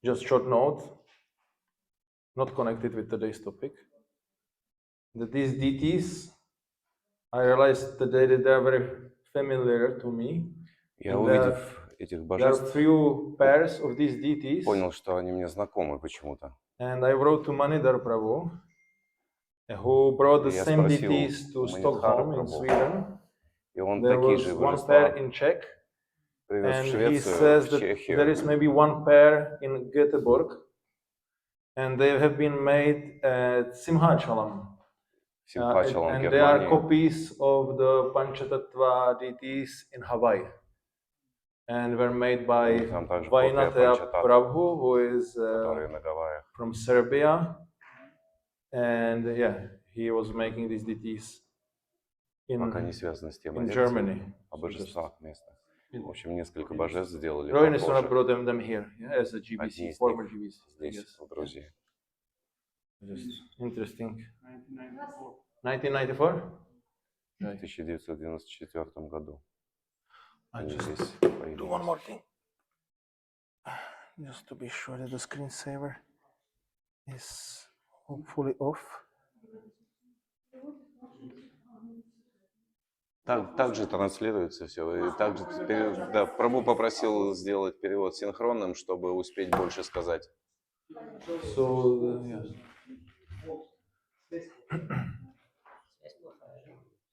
just short note, not connected with today's topic, that these deities, I realized today that they are very familiar to me. Я, увидев этих There are божеств, few pairs of these deities, понял, что они мне знакомы почему-то. and I wrote to Manidhar Prabhu, who brought the Я same спросил deities to у Манидхара Stockholm in Прабху, Sweden. и он There такие was же one божества pair in Czech, привез в and he Швецию, says в that Чехию. there is maybe one pair in Göteborg, and they have been made at Simhachalam. Симхачалам, And they are Германии. copies of the Panchatattva deities in Hawaii, and were made by Там также копия Vainatya Панчататтв, Prabhu, who is которые на Гавайях. from Serbia, and yeah, he was making these deities Пока не связаны с темой in лекции Germany. о божествах местных. В общем, несколько божеств сделали Roy Nisuna похожих. brought them here, yeah, as a Одни GBC, из former них GBC. здесь, в Грузии. Just interesting. 1994? В 1994 году. I Они just здесь do появились. one more thing. Just to be sure that the screensaver is hopefully off. Также транслируется все. И также, да, Прабху попросил сделать перевод синхронным, чтобы успеть больше сказать. So, yes.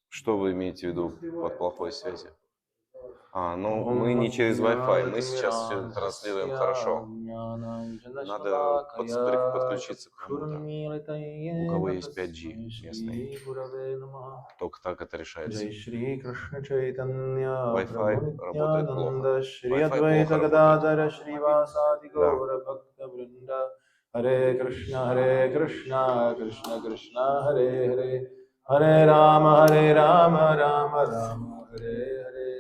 Что вы имеете в виду под плохой связью? Ну, мы не через Wi-Fi, мы сейчас все транслируем хорошо. Надо подключиться к кому-то, у кого есть 5G местный. Только так это решается. Wi-Fi работает плохо. Wi-Fi плохо работает. Да. Hare Krishna, Krishna Krishna, Hare Hare, Hare Rama, Rama Rama, Hare Hare.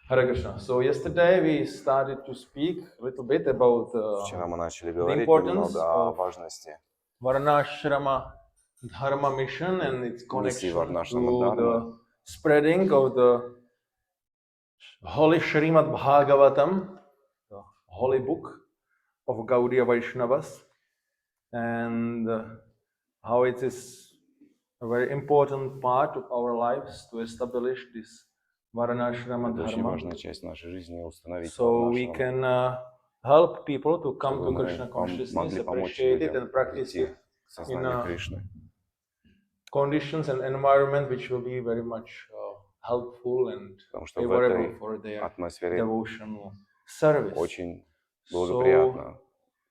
Hare Krishna. So yesterday we started to speak a little bit about Вчера мы начали the говорить importance немного о of важности Varnashrama Dharma mission and its миссии connection Варнашрама to Дхармы, the spreading of the Holy Srimad Bhagavatam, the holy book of Gaudiya Vaishnavas, and how it is a very important part of our lives to establish this Varnashrama это очень Dharma, важная часть нашей жизни установить so we Варнашраму, can help people to come чтобы to мы Krishna consciousness, могли помочь appreciate it людям and practice прийти it к сознанию in Кришны. conditions and environment which will be very much helpful and Потому что в favorable этой for their атмосфере devotional service. очень благоприятно,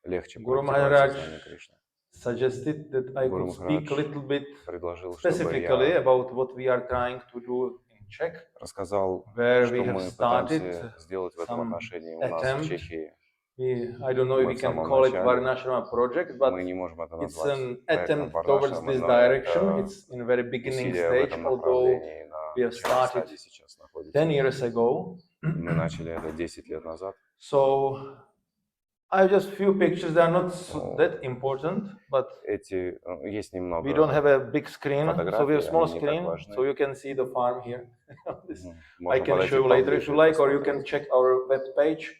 легче Guru практиковать Maharaj сознание Кришны. suggested that I Гуру could speak a Махарадж little bit предложил, чтобы specifically я about what we are trying to do in Czech, рассказал, where что we have мы started пытаемся сделать в этом some отношении у нас в attempt. Чехии. I don't know if Мы we в can самом call it начале, Varnashrama project, but мы не можем это it's назвать an проектом attempt towards Варнашрама, this но direction. это It's in a very beginning усилия в stage, этом although направлении на we have начальной started стадии сейчас 10 находится. years ago. Мы начали это 10 лет назад. So I have just few pictures. They are not that important, but Эти есть немного we don't have a big screen, so we have фотографий, small они не так screen, важны. so you can see the farm here. I Можно can подойти show you later if поближе you и like, or you can посмотреть. check our web page.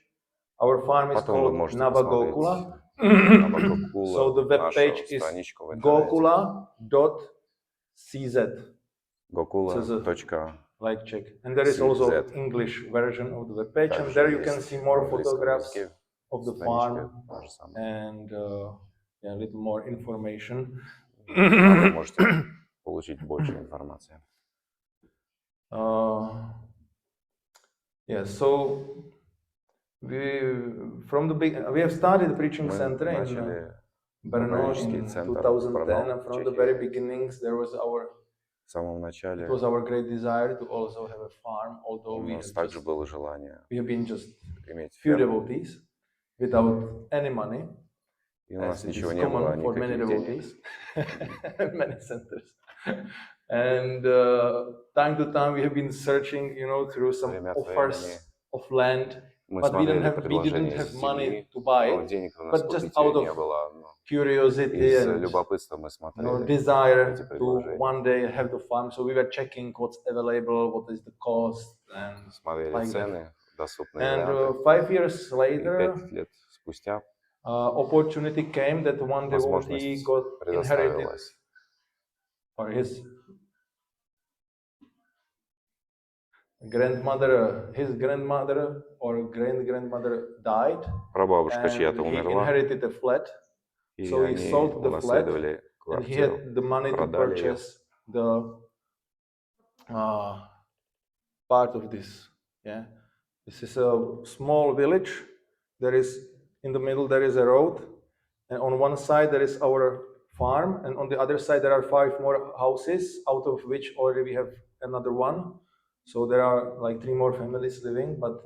Our farm is Потом вы called можете Nava Gokula. посмотреть Nava Gokula, So the web нашу page is страничку в интернете. gokula.cz. Gokula. Like Czech. And there is also English version of the web page, and there you can see more photographs of the farm and a little more information. Вы можете получить больше информации. Yeah, so from the we have started the preaching center in Brno in 2010, and from the very beginnings there was В самом начале it was our great desire to also have a farm, although у нас также было желание иметь few ферму. devotees without any money. И у нас As it ничего is не было, common for many никаких денег. devotees, many centers. And time to time we have been searching, through some Время от offers времени of land, мы but we смотрели didn't предложения have с money земли, to buy но it. денег у But нас just купить out ее не of было. curiosity Из and любопытства мы смотрели desire эти to предложения. one day have the farm, so we were checking what's available, what is the cost, and Смотрели like цены, доступные And варианты. 5 years И later, 5 лет спустя opportunity came that one devotee возможность got inherited, предоставилась. or his grandmother, his grandmother or great-grandmother died, Прабабушка and чья-то he умерла, inherited a flat. и So he они sold the flat, унаследовали and he квартиру, had the money to продали ее. purchase the part of this. Yeah, this is a small village. There is in the middle there is a road, and on one side there is our farm, and on the other side there are 5 more houses, out of which already we have another one. So there are like 3 more families living, but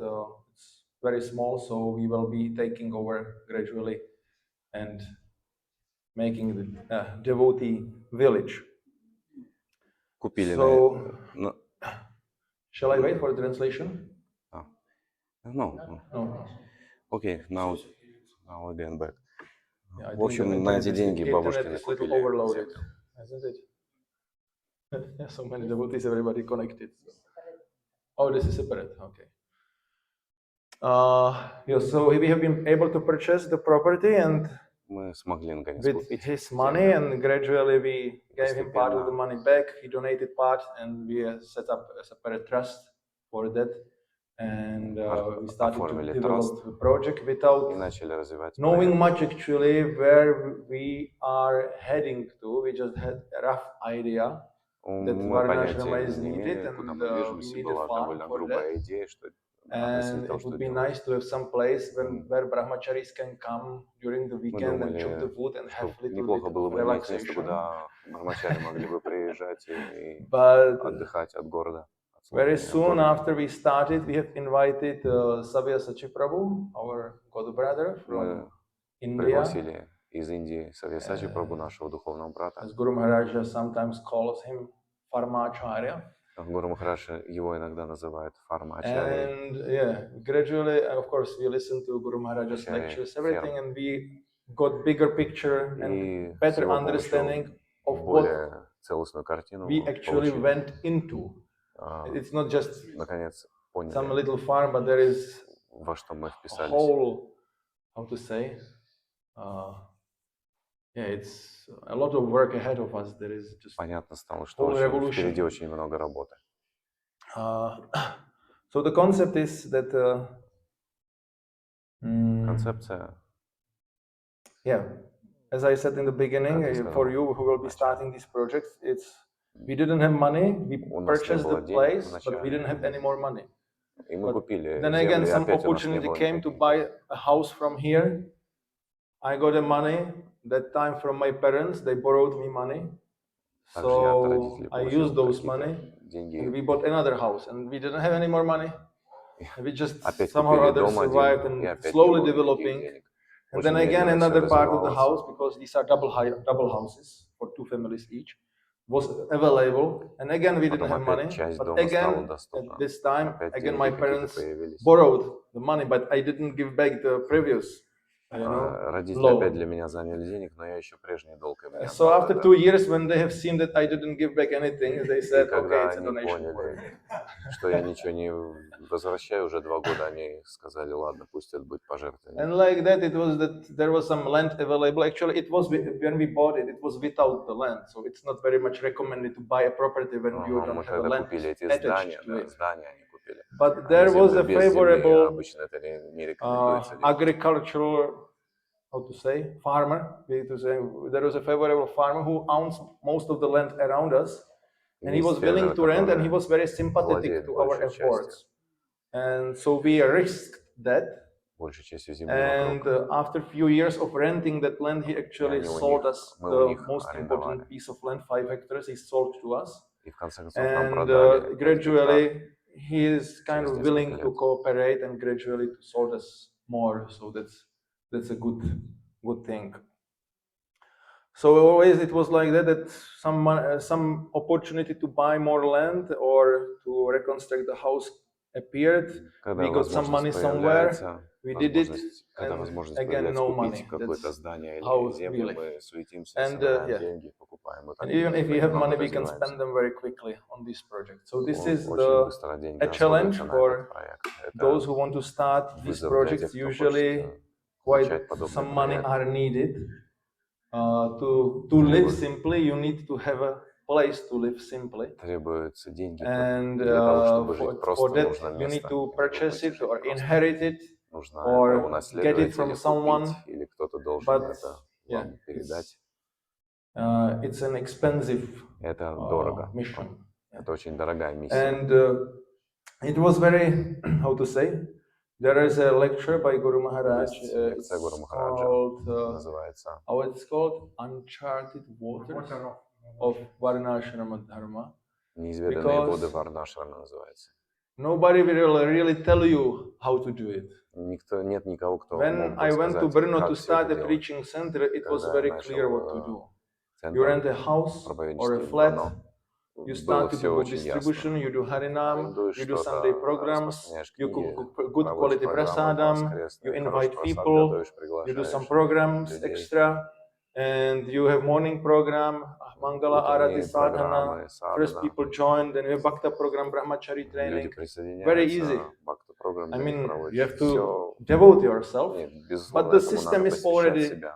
it's very small. So we will be taking over gradually and making the devotee village. Купили So, на... shall I wait for the translation? Ну, No. окей, now again back. Yeah, I В think the общем, на эти internet деньги is бабушкины little купили overloaded, землю. isn't it? Yeah, so many devotees, everybody connected. Oh, this is separate. Okay. Yeah, so we have been able to purchase the property and Мы смогли наконец with купить his money, землю. and gradually we gave him part of the Постепенно money back. He donated part, and we set up a separate trust for that. And we started to оформили develop траст the project without и начали развивать knowing проект. much actually where we are heading to. We just had a rough idea that Мы Varnashrama понятия is не needed, имели, куда and мы we движемся. need a Была farm довольно for that. грубая идея, что относительно And того, it что would be делать. nice to have some place where brahmacharis can come during the Мы weekend and chop the думали, wood and have что little bit неплохо of было бы иметь место, relaxation. куда брахмачари могли бы приезжать и But отдыхать от города. very soon after we started, we have invited Savya Sachiprabhu, our god brother from Мы India. пригласили из Индии Савьясачи Прабху, нашего духовного брата. As Guru Maharaja sometimes calls him Farmacharya. Гуру Махарадж его иногда называют фармачарьей. And yeah, gradually, of course, we listened to Guru Maharaja's lectures, everything, and we got bigger picture and better understanding of what более целостную картину we actually получили. went into. It's not just Наконец some поняли, little farm, but there is во что мы a вписались. whole, how to say, yeah, it's a lot of work ahead of us. There is just Понятно стало, что whole revolution. впереди очень много работы. So the concept is that Концепция, yeah, as I said in the beginning, Как я сказал for you who will be starting these projects, we didn't have money. We У нас не purchased the было денег place, but вначале. we didn't have any more money. И мы But купили then землю, again, и some опять у нас не opportunity было came to никаких buy денег. a house from here. I got the money that time from my parents. They borrowed me money, Также я от so родителей I получил used those какие-то money, деньги. and we bought another house, and we didn't have any more money. And we just Опять somehow or купили other дом survived один, и and опять не slowly было никаких developing. денег. And then Очень again, медленно всё another part of the развивалось. house, because these are double houses for 2 families each, was available. And again, we didn't Потом have money. опять часть But дома стала again, at доступна. this time, Опять again, my деньги какие-то parents появились. borrowed the money, but I didn't give back the previous, Родители опять для loan. меня заняли денег, но я еще прежний долг им не So отдал. after 2 years, when they have seen that I didn't give back anything, they И said, okay, когда it's a они donation for поняли, you. что я ничего не возвращаю, уже 2 года они сказали, ладно, пусть это будет пожертвование. And like that, it was that there was some land available. Actually, it was when we bought it, it was without the land, so it's not very much recommended to buy a property when you don't Мы have a когда land купили эти attached здания, to it. здания они купили. But there was Землю a без земли, favorable обычно это не рекомендуется делать. agricultural, how to say, farmer. There was a favorable farmer who owns most of the land around us, and he was willing to rent, and he was very sympathetic to our efforts. And so we risked that. Большей частью земли And вокруг. after a few years of renting that land, he actually sold us the most important piece of land, 5 hectares. He sold to us, И в конце концов нам and продали 5 гектаров. gradually he is kind of Через willing несколько to лет. cooperate and gradually to sold us more. So that's a good thing. So always it was like that some opportunity to buy more land or to reconstruct the house appeared, Когда we got some money возможность somewhere, появляется, we did it, когда and возможность again появляется no купить money. какое-то That's здание how или we землю, live. мы суетимся, And собираем yeah, деньги, покупаем. Вот так and even if we have money, we can развиваемся. spend them very quickly on this project. So this is Очень быстро деньги a challenge расходуются на этот for проект. those Это who want to start these вызов для тех, projects. кто Usually, хочет quite начать подобный some money проект. are needed to live simply. You need to have a place to live simply. Требуются деньги And для того, чтобы жить for просто, that, нужно you need место, to где вы purchase будете it жить or просто. inherit it Нужно это or get унаследовать it from или someone. купить, или кто-то должен But это yeah, вам передать. it's an expensive Это дорого. mission. Это очень дорогая миссия. And it was very, how to say, there is a lecture by Guru Maharaj. Есть It's лекция Гуру Махараджа, called, называется how it's called, Uncharted Waters of Varnashrama Dharma. «Неизведанные Because воды Варнашрама» называется. Nobody will really tell you how to do it. Нет никого, кто When мог бы I went to сказать, Brno как to все это start a делать. preaching center, it was Когда я very clear what to начал do. You rent центр a house or a проповеднический в flat, Брно, you было start to все do book очень distribution, ясно. you do Harinam, Арендуешь you do Sunday что-то, programs, распространяешь you книги, cook good проводишь quality программы prasadam, you воскресные, хороший invite просад people, готовишь, you do some приглашаешь programs людей. extra, and you have morning program, Mangala Arati Утренние Sadhana, программы, first садхана. people join, then you have Bhakta program, Brahmachari Люди training. Very присоединяются, easy. бхакта-программ I для них mean, you проводишь. have to Все, devote yourself, нет, but безусловно, the этому надо system is посвящать already себя.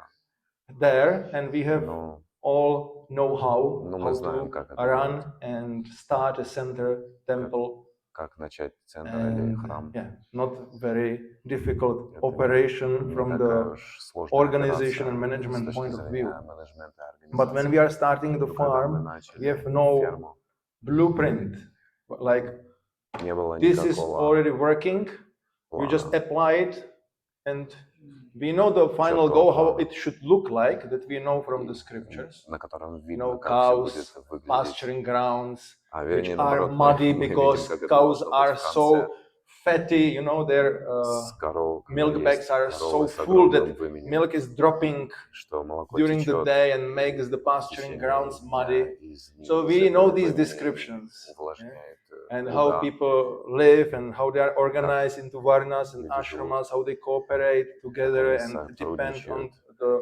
there, and we have Но all know how мы знаем, to как это run делать. and start a center, temple, Как начать центр или and храм. yeah, not very difficult Это operation не from такая the уж сложная organization операция and с management точки point of зрения view. менеджмента и But when организации. we are starting the Но когда мы farm, we начали have no ферму, blueprint. Like не было this is никакого already working, you just плана, apply it, and we know the final четкого goal, how плана, it should look like, that we know from the scriptures. на котором You видно, know, как все будет cows, выглядеть. pasturing grounds, А which вернее, are наоборот, muddy мы видим, because как это cows должно быть are в конце. so fatty, you know, their С коров, milk bags есть are коровы so с full огромным that выменем, milk is dropping что молоко during the течет day and makes the в pasturing течение grounds дня, muddy. из So из we этого know these вымени descriptions, увлажняет and how луга. people live and how they are Как organized into varnas and люди живут, ashramas, how they cooperate как together они and depend on сотрудничают, the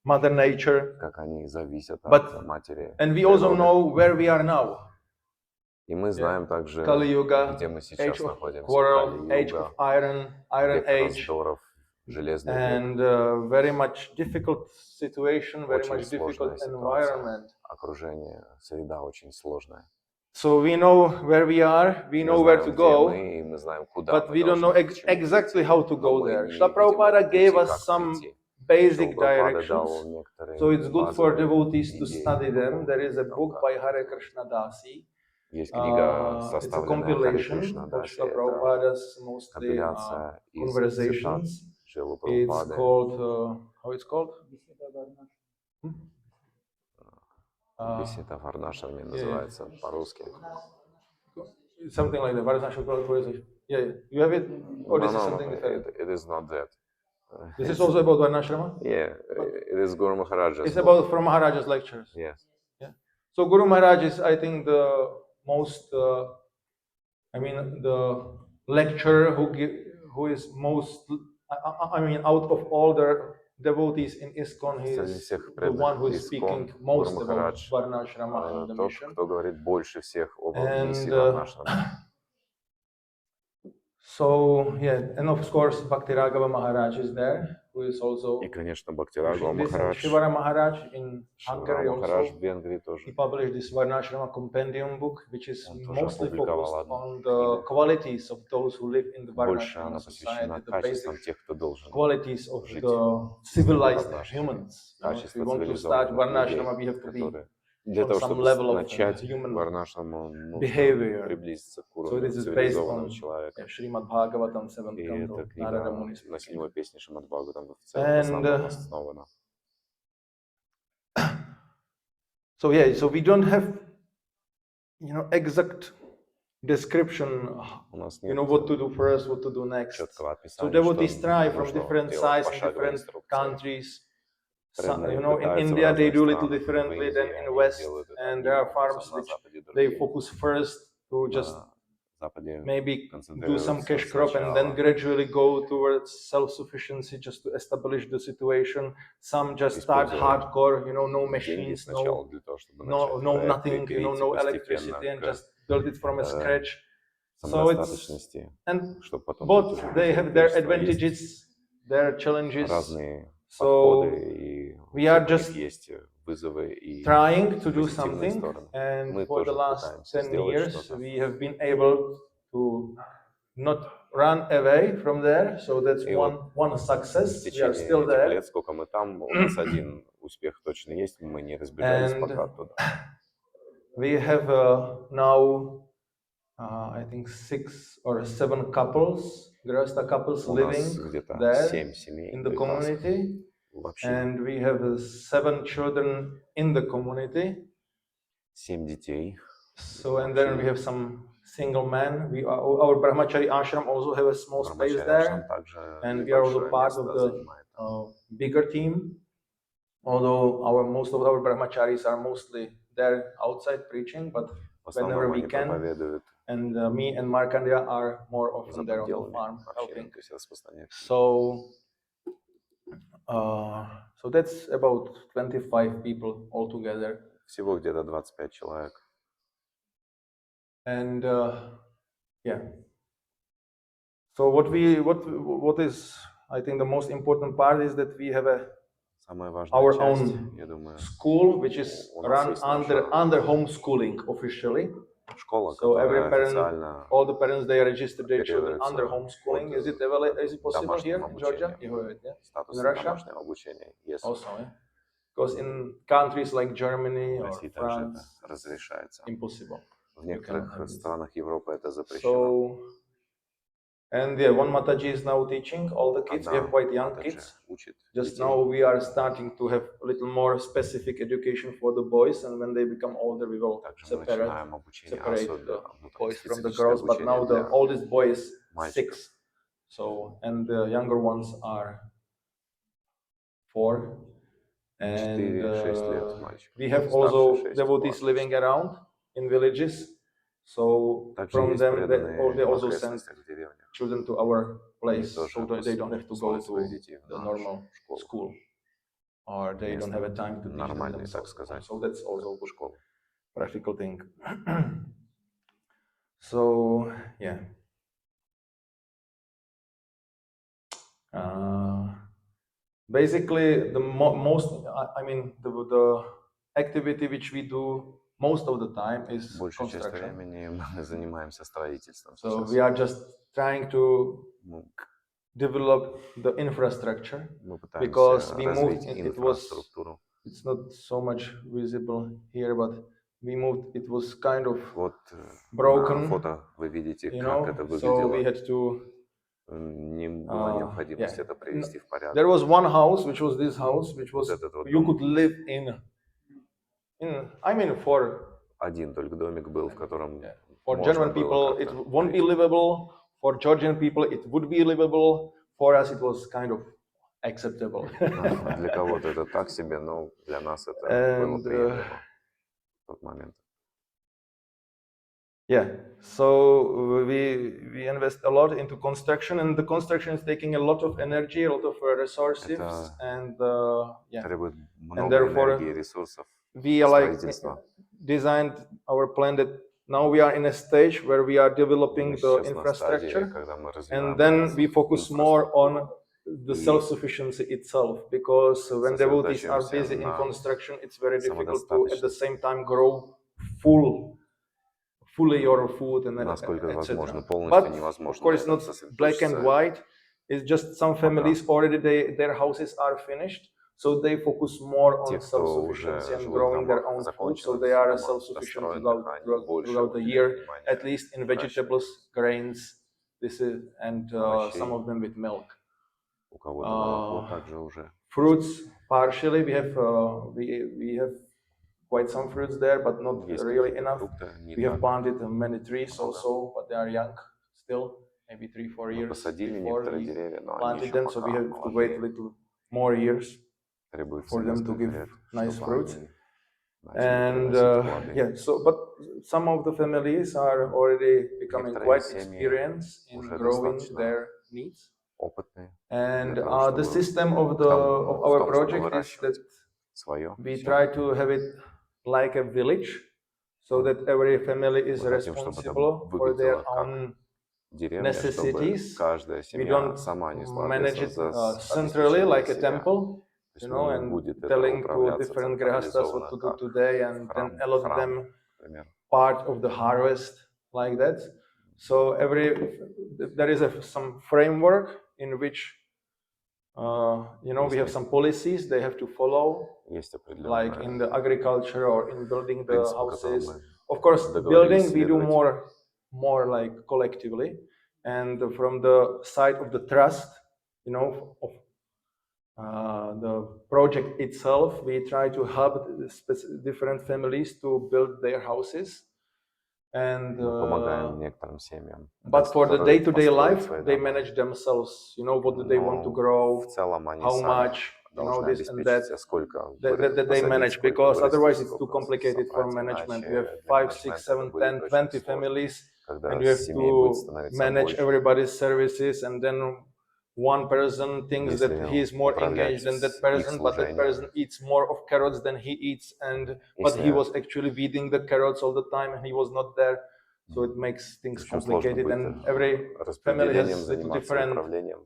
Mother Nature. как они зависят But от матери and we also природы. know where we are now. И мы знаем также, Kali Yuga, где мы age сейчас of находимся. quarrel, age Кали-юга, of iron век age, раздоров, железный век. and very much difficult situation, very Очень much difficult сложная ситуация. environment. Окружение, среда очень сложная. So we know where we are, we know where to go, и мы знаем, куда but мы we don't know должны, к чему exactly прийти. how to Но go мы there. не Srila видим Prabhupada пути, gave us как some прийти. basic Прабхупада дал directions, некоторые so it's good for базовые devotees to идеи study по them. There поводу is a того, book как by Hare Krishna Dasi. есть книга, It's a составленная Харе compilation Кришна of Даси. Srila Это Prabhupada's mostly компиляция из цитат conversations. Шрилы It's Прабхупады. called, how it's called? Беседа в Варнашраме называется по-русски. Something like that. Varnashram conversation. Yeah. You have it? Or this is something different? It is not that. This is also about Varnashrama? Yeah, it is Guru Maharaja's It's book. about from Maharaja's lectures. Yes. Yeah. So Guru Maharaj is, I think, the most, the lecturer who is most, out of all the devotees in ISKCON, he Среди is всех the one who преданных is speaking Искон, most Гуру about Махарадж, Varnashrama and the тот, mission. кто говорит больше всех об миссии And Варнашрама. so, yeah, and of course, Bhakti Raghava Maharaj is there, who is also И, конечно, Бхактирагава pushing this, and Махарадж, Shivara Maharaj in Hungary Шивара Махарадж also. в Венгрии He тоже. published this Varnashrama compendium book, which is Он тоже mostly опубликовал focused одну on the книгу. qualities of those who live in the Больше Varnashrama она посвящена society, the basic качествам тех, кто должен qualities of жить the civilized Varnashram. humans. You know, if we Качества want to start цивилизованных людей, Varnashrama, we have to be которые для on того, some чтобы level of начать human Варнашраму, нужно behavior. приблизиться к So уровню this is based цивилизованного on человека. Srimad Bhagavatam, 7th И canto, эта Narada книга Muni на speaking. 7-й песне Шримад Бхагаватам в And, основном основана. So yeah, so we don't have, exact description, У нас нет what to do first, what to do next. четкого So описания, devotees что try from нужно different делать, sides in пошаговая different инструкция. countries. Преданные In пытаются в India they разных do little странах, differently в than Индии in они West, делают это and одним there are образом, farms на which Западе they другим. focus first to just Западе maybe do some cash crop and then gradually go towards self-sufficiency just to establish the situation. Some just start hardcore, no machines, no nothing, no electricity, and just build it from scratch. So it's, and both they have their advantages, their challenges. So we are just trying to do something, and for the last 10 years we have been able to not run away from there, so that's one success. We are still there. Сколько мы там, у нас один успех точно есть, мы не разбежались пока оттуда. We have now I think 6 or 7 couples, Grasta couples living there in the community, and we have 7 children in the community. 7 детей. So and then we have some single men. Our Brahmachari ashram also have a small space there, and we are also part of the bigger team. Although most of our brahmacharis are mostly there outside preaching, but whenever we can, and me and Markandeya are more often there on the farm helping. So that's about 25 people altogether. Всего где-то 25 человек. And yeah. So what is, I think, the most important part is that we have our own school, which is run under homeschooling officially. So every parent, all the parents, they register their children under homeschooling. Is it possible here in Georgia? In Russia? Also, yeah. Because in countries like Germany or France, impossible. В некоторых странах Европы это запрещено. And yeah, one Mataji is now teaching all the kids. We have quite young kids. Just now we are starting to have a little more specific education for the boys, and when they become older, we will separate the boys from the girls. But now the oldest boy is 6, so, and the younger ones are 4. And we have also devotees living around in villages. So from them, they also send children to our place, so that they don't have to go to the normal school, or they don't have a time to teach them themselves. So that's also a good practical thing. So yeah. Basically, the the activity which we do most of the time is construction. So we are just trying to develop the infrastructure, because we moved. It's not so much visible here, but we moved. It was kind of broken. So we had to. There was one house, which was this house, which was you could live in. I mean, for German people, it won't be livable. For Georgian people, it would be livable. For us, it was kind of acceptable. Для кого-то это так себе, но для нас это было приемлемо в тот момент. Yeah, so we invest a lot into construction, and the construction is taking a lot of energy, a lot of resources, and yeah, and therefore we designed our plan that now we are in a stage where we are developing the infrastructure, and then we focus more on the self-sufficiency itself, because when devotees are busy in construction, it's very difficult to at the same time grow fully your food and etc. But of course, not black and white. It's just some families already their houses are finished, so they focus more on self-sufficiency and growing their own food. So they are self-sufficient throughout the year, at least in vegetables, grains. This is, and some of them with milk. Fruits partially. We have quite some fruits there, but not really enough. We have planted many trees also, but they are young still, maybe 3-4 years before we planted them, so we have to wait a little more years for them to give nice fruits. And yeah, so but some of the families are already becoming quite experienced in growing their needs. And the system of our project is that we try to have it like a village, so that every family is responsible for their own necessities. We don't manage it centrally like a temple, and telling to different grahastas what to do today, and then allot them part of the harvest like that. So there is some framework in which we have some policies they have to follow, like in the agriculture or in building the houses. Of course, building we do more like collectively, and from the side of the trust, of the project itself, we try to help different families to build their houses. And but for the day-to-day life, they manage themselves. What do they want to grow, how much, this and that they manage, because otherwise it's too complicated for management. You have 5, 6, 7, 10, 20 families, and you have to manage everybody's services, and then one person thinks that he is more engaged than that person, but that person eats more of carrots than he eats, but he was actually weeding the carrots all the time and he was not there. So it makes things complicated, and every family has different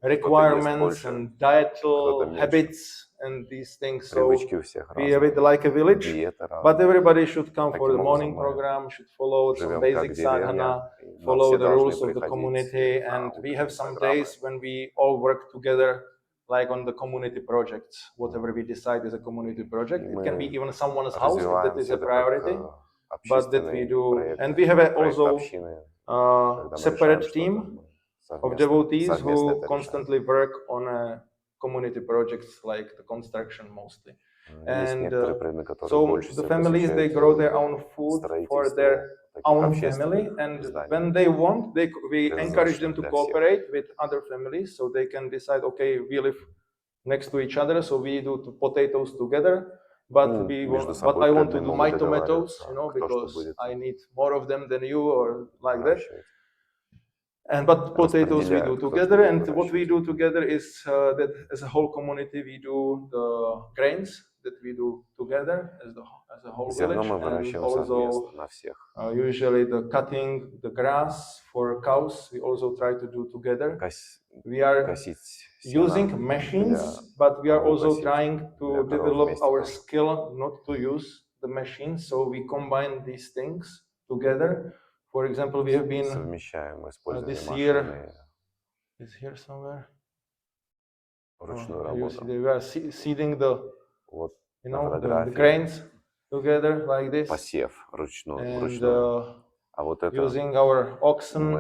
requirements and dietal habits and these things. So we have it like a village, but everybody should come for the morning program, should follow some basic sadhana, follow the rules of the community, and we have some days when we all work together, like on the community projects. Whatever we decide is a community project. It can be even someone's house if that is a priority. But that we do, and we have also separate team of devotees who constantly work on community projects like the construction mostly. And so the families, they grow their own food for their own family, and when they want, we encourage them to cooperate with other families, so they can decide, okay, we live next to each other, so we do potatoes together. But I want to do my tomatoes, because I need more of them than you, or like that. But potatoes we do together, and what we do together is that as a whole community we do the grains that we do together as a whole village, and also usually the cutting the grass for cows we also try to do together. We are using machines, but we are also trying to develop our skill not to use the machines, so we combine these things together. For example, we have been this year, is here somewhere? We are seeding the grains together like this, and using our oxen.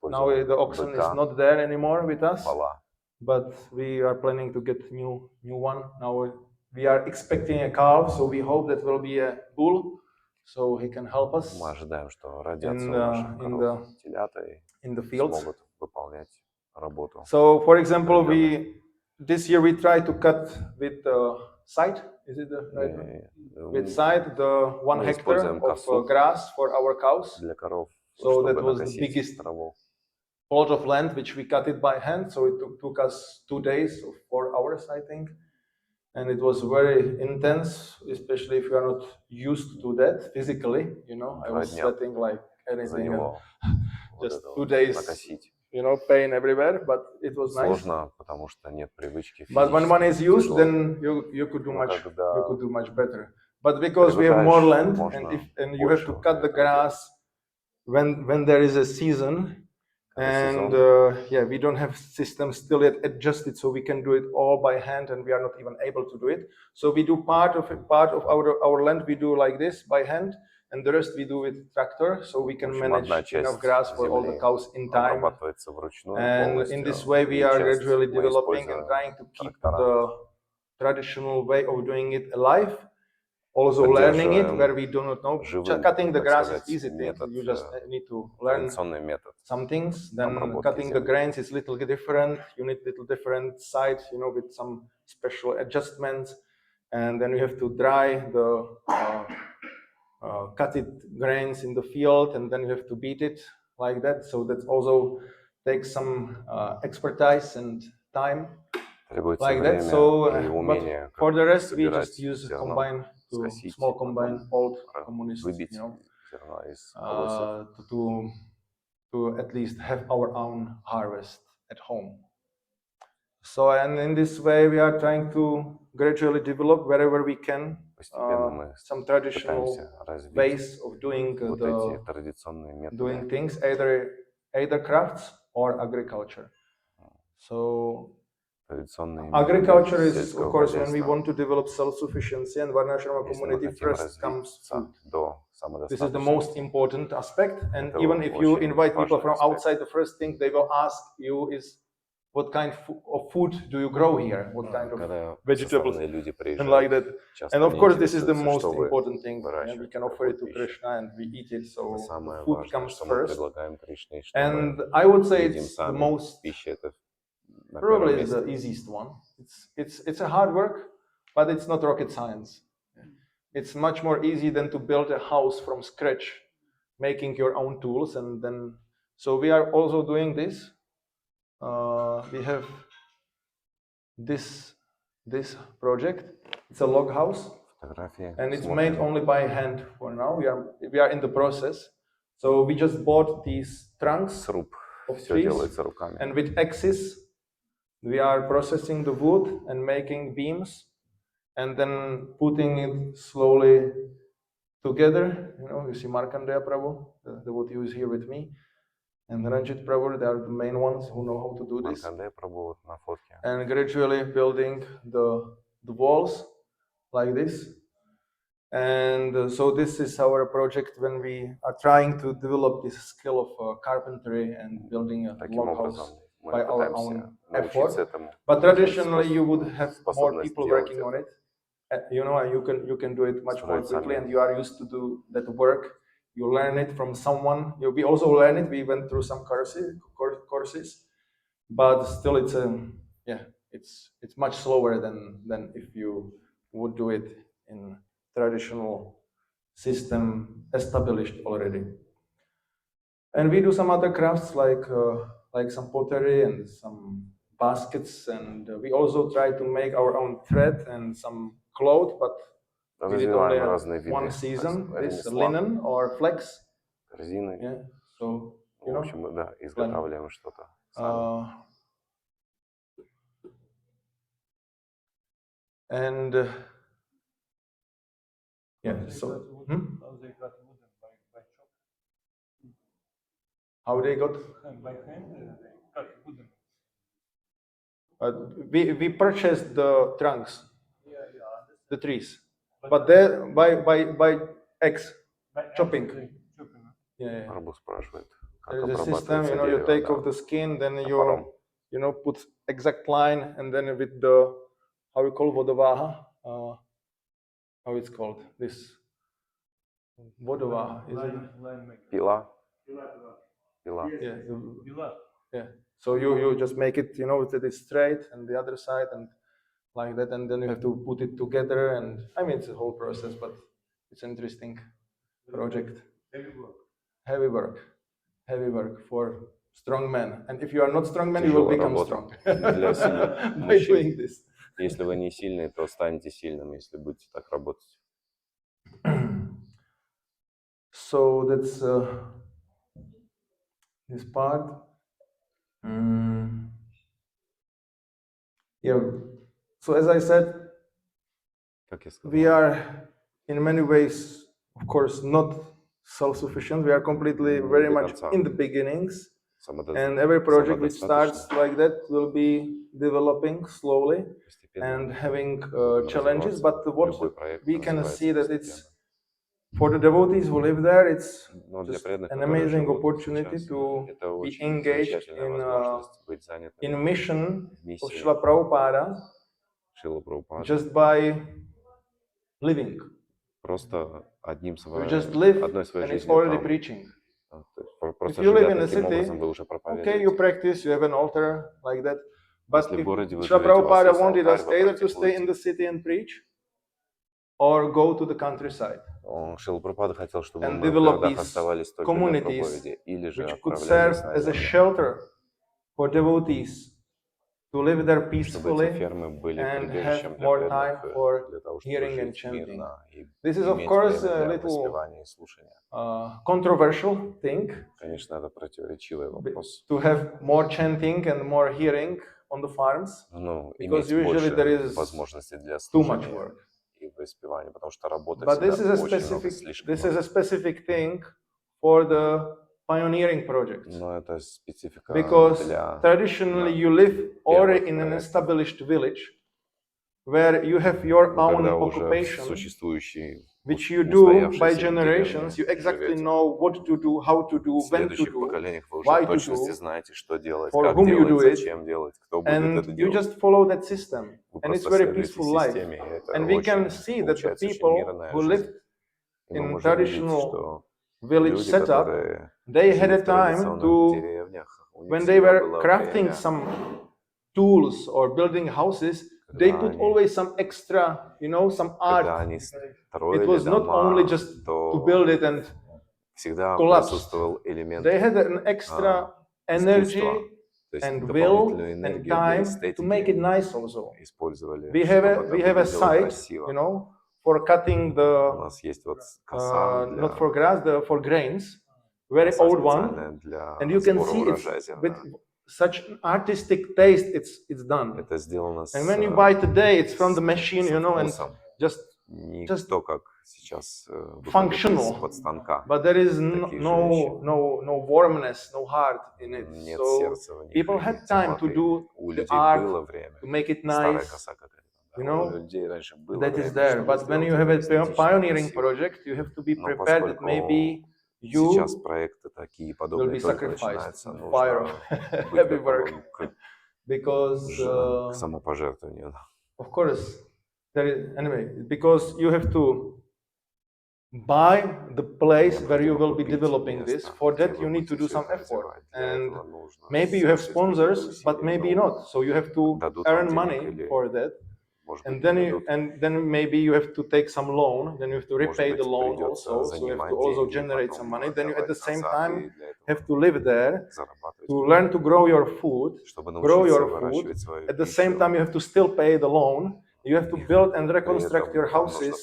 Now the oxen is not there anymore with us, but we are planning to get new one. Now we are expecting a calf, so we hope that will be a bull, so he can help us in the fields. So, for example, this year we try to cut with scythe. Is it the right one? With scythe, the 1 hectare of grass for our cows. So that was the biggest plot of land which we cut it by hand. So it took us 2 days or 4 hours, I think. And it was very intense, especially if you are not used to that physically. I was sweating like anything. And just 2 days, pain everywhere, but it was nice. But when one is used, then you could do much better. But because we have more land, and you have to cut the grass when there is a season, and we don't have systems still yet adjusted, so we can do it all by hand, and we are not even able to do it. So we do part of our land we do like this by hand, and the rest we do with tractor, so we can manage enough grass for all the cows in time. And in this way we are gradually developing and trying to keep the traditional way of doing it alive, also learning it where we do not know. Cutting the grass is easy thing, you just need to learn some things. Then cutting the grains is a little different, you need little different sites, with some special adjustments. and then you have to dry the cut it grains in the field, and then you have to beat it like that. So that also takes some expertise and time Требуется like that. время So, и but умение, for как the rest, we собирать just use зерно, combine to скосить, small combine, потом old communist, выбить зерно из колосьев. to at least have our own harvest at home. So, and in this way, we are trying to gradually develop wherever we can Постепенно мы some traditional пытаемся развить ways of doing вот эти традиционные doing методы. things, either crafts or agriculture. So Традиционные agriculture методы is, of сельского course, when we хозяйства. want to develop self-sufficiency, and Varnashram Если мы community хотим first comes food. развиться до This is the most самодостаточности, important aspect. And это even if you очень invite people важный from аспект. outside, the first thing they will ask you is, what kind of food do you grow here? What kind of Когда vegetables? сословные люди And like приезжают, that. часто And of они course, this is the интересуются, most что вы important thing. Yeah, we выращиваете, can offer какую it to пищу. Krishna and we eat it. So Это the самое food важное, comes что мы first. предлагаем Кришне, что And мы I would say едим it's the сами. most, Пища это на первом probably is месте. the easiest one. It's a hard work, but it's not rocket science. It's much more easy than to build a house from scratch, making your own tools. And then, so we are also doing this. We have this project. It's a log house, Фотографии and it's смотрим. made only by hand for now. We are in the process. So we just bought these trunks Сруб. of Все trees, делается руками. and with axes we are processing the wood and making beams, and then putting it slowly together. You see Markandeya Prabhu, the devotee who is here with me, and Ranjit Prabhu. They are the main ones who know how to do this. Маркандея Прабху вот на фотке. And gradually building the walls like this. And so this is our project when we are trying to develop this skill of carpentry and building a Таким log образом, house мы by our пытаемся own научиться effort. этому. But traditionally, you would have more Способность people делать working on это. it. And you can do it much more Строить quickly, сами. and you are used to do that work. You learn it from someone. We also learn it. We went through some courses, but still, it's much slower than if you would do it in traditional system established already. And we do some other crafts like some pottery and some baskets, and we also try to make our own thread and some cloth, but we did only Развиваем разные виды one season. This ремесла, linen or flax. корзины. Yeah. So В общем, да, изготавливаем что-то сами. And yeah, so how they got? By hand, как wooden. We purchased the trunks, the trees, but they by axe chopping. Yeah. Прабху спрашивает, как There is a system, обрабатывается you дерево. take Да. off the skin, then Топором. you put exact line, and then with the, how you call vodavaha, how it's called, this vodavaha, is it? Пила. Пила. Yeah. Yeah. So you just make it, that it's straight and the other side and like that, and then you have to put it together, and I mean it's a whole process, but it's an interesting project. Heavy work for strong men. And if you are not strong man, you will become strong для сильных by мужчин. doing this. Если вы не сильный, то станете сильным, если будете так работать. So that's this part. Yeah. So as I said, Как я сказал, we are in many ways, of course, not self-sufficient. We are completely very much in the beginnings. And every project which starts like that will be developing slowly and having challenges. But what we can see that it's, for the devotees who live there, it's just an amazing opportunity to be engaged in mission of Srila Prabhupada just by living. Просто одной You just live, своей and it's жизнью already там. preaching. Просто If you live живя in a таким city, образом, вы уже okay, you проповедуете. practice, you have an altar like that. But Если в if городе вы Srila живете, у вас Prabhupada есть wanted алтарь, us вы either to stay in практикуете. the city and preach, or go to the countryside Шрила Прабхупада хотел, чтобы and мы в develop городах these оставались только для communities проповеди, или же which could serve отправлялись на as a землю, shelter for devotees to live there чтобы эти peacefully фермы были and прибежищем have для more time преданных, for для того, чтобы hearing and жить chanting. мирно и This is, of иметь course, время a для little воспевания и слушания. controversial thing Конечно, это противоречивый вопрос. to have more chanting and more hearing on the farms, Ну, because иметь usually there больше is возможностей для too much служения work. и воспевания, потому что работы But this is всегда a очень много, specific, слишком this is a много. specific thing for the pioneering projects, Но это специфика because для traditionally you live already in an проектов. established village where you have your Ну, own когда уже в occupation, существующей, which you do by устоявшейся generations. You деревне exactly живете. know what to do, how to do, В when to следующих do, поколениях вы уже why в to точности do, знаете, что делать, for как whom you делать, do it, зачем делать, кто будет это and you делать. just follow that system. Вы And it's просто very следуете peaceful life. системе, и это And we can очень, see that the получается, очень people мирная who жизнь. lived И мы in можем видеть, traditional что village люди, setup, которые they had жили a в time традиционных to, деревнях, у них when they всегда were было crafting время, some tools or building houses, they когда put они, always some extra, some когда art. они It строили was not only дома, just to то build it and всегда collapse. присутствовал элемент They had an extra energy искусства, то есть and will дополнительную and энергию для time to make it эстетики nice also. использовали, We have чтобы это a выглядело site, красиво. for cutting У the нас есть вот коса not для for grass, for grains, very коса old специальная one, для and you can сбора see it's урожая with зерна. such an artistic taste. It's done. Это сделано And when you buy today, it's from the с machine, and вкусом. just Не just то, как сейчас выходит functional. из-под станка. But there is Такие же вещи. no warmness, no heart in it. Нет So сердца в них, people и had time to теплоты. do У the людей art, было время. to make it Старая nice. коса какая-то. You Да, know, у людей раньше было that is время, there. чтобы But when сделать you have это a эстетично, pioneering красиво. project, you have to be Но prepared that поскольку maybe сейчас you проекты такие will подобные be только sacrificed начинаются, in the fire нужно of быть heavy work. готовым к Because, к самопожертвованию. of course, anyway, because you have to buy the place where you will be developing this. For that, you need to do some effort. And maybe you have sponsors, but maybe not. So you have to earn money for that. And then maybe you have to take some loan. Then you have to repay the loan also. So you have to also generate some money. Then you at the same time have to live there, to learn to grow your food, At the same time, you have to still pay the loan. You have to build and reconstruct your houses.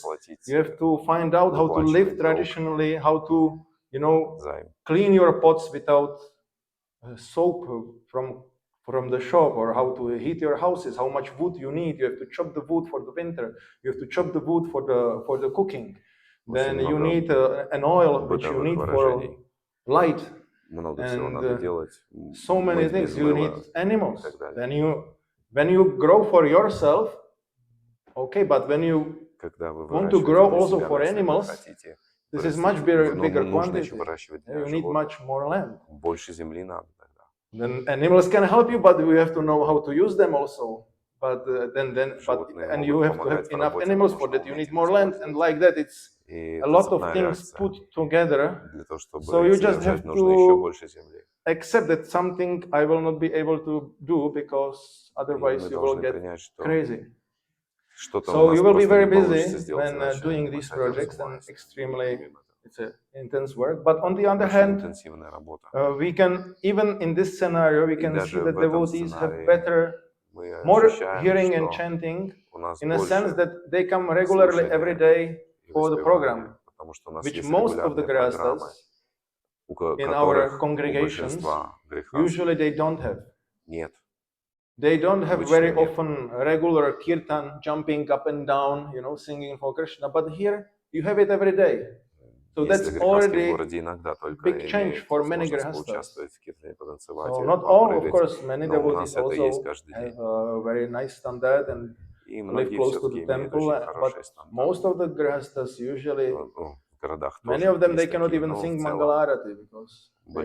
You have to find out how to live traditionally, how to, clean your pots without soap from the shop, or how to heat your houses, how much wood you need. You have to chop the wood for the winter. You have to chop the wood for the cooking. Then you need an oil which you need for light. And so many things. You need animals. When you grow for yourself, okay, but when you want to grow also for animals, this is much bigger quantity. You need much more land. Больше земли надо тогда. Then animals can help you, but we have to know how to use them also. But and you have to have enough animals for that. You need more land, and like that, it's a lot of things put together. So you just have to accept that something I will not be able to do, because otherwise you will get crazy. So you will be very busy when doing these projects, and it's an intense work. But on the other hand, we can, even in this scenario, we can see that devotees have more hearing and chanting, in a sense that they come regularly every day for the program, which most of the grihastas in our congregations, usually they don't have. They don't have very often regular kirtan, jumping up and down, singing for Krishna. But here you have it every day. So that's already a big change for many grihastas. So not all, of course, many devotees also have a very nice standard and live close to the temple. But most of the grihastas usually, many of them, they cannot even sing Mangala Arati because they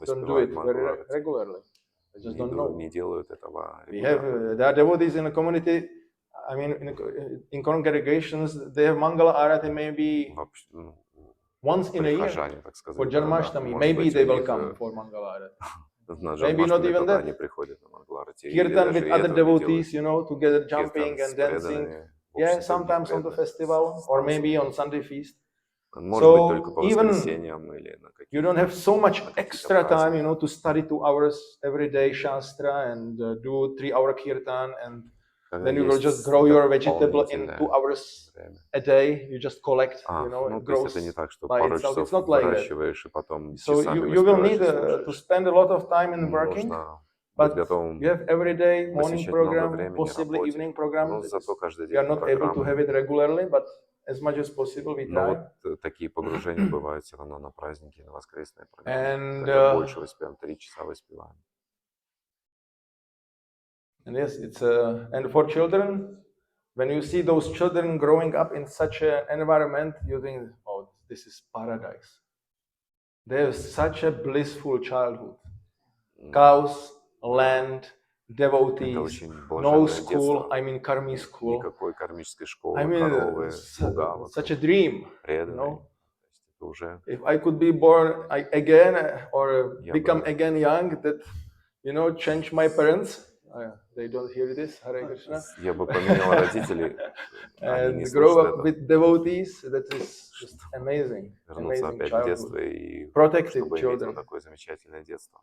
don't do it very regularly. They just don't know. There are devotees in the community, I mean, in congregations, they have Mangala Arati maybe once in a year for Janmashtami. Maybe they will come for Mangala Arati. Maybe not even that. Kirtan with other devotees, together jumping and dancing. Yeah, обществе других sometimes on the преданных festival or maybe станций. on Sunday feast. Может быть, только So по even воскресеньям или на you don't каких-то have so much на какие-то extra time, праздники. to study 2 hours every day Shastra and do 3 hour kirtan, and Когда then you will есть just grow your vegetable in дополнительное 2 hours время. a day. You just collect, Ну, it то есть это не grows так, что by пару itself. часов It's not like that. выращиваешь и потом So часами you will воспеваешь need и to слушаешь. spend a lot of time in working, Нужно быть but готовым you have every day morning посвящать много program, времени possibly работе. evening program. Но зато каждый We are день not able to программы. have it regularly, but as much as possible we Но try. вот такие погружения бывают все равно на праздники, на воскресные программы. And Когда больше воспеваем, 3 часа воспеваем. and yes, it's and for children, when you see those children growing up in such an environment, you think, oh, this is paradise. They have such a blissful childhood. Cows, land, Это devotees, очень no блаженное school, детство. I mean karmi school. Никакой кармической I школы, mean, коровы, слуга such a вокруг, dream, преданный. То есть это уже If I could be born again or Я become бы- again young, that, change my parents. They don't hear this, Hare Krishna. Я бы поменял родителей, они не And grow слышат up этого. with devotees, that is just amazing, Вернуться amazing опять в детство childhood. и Protected чтобы иметь children. вот такое замечательное детство.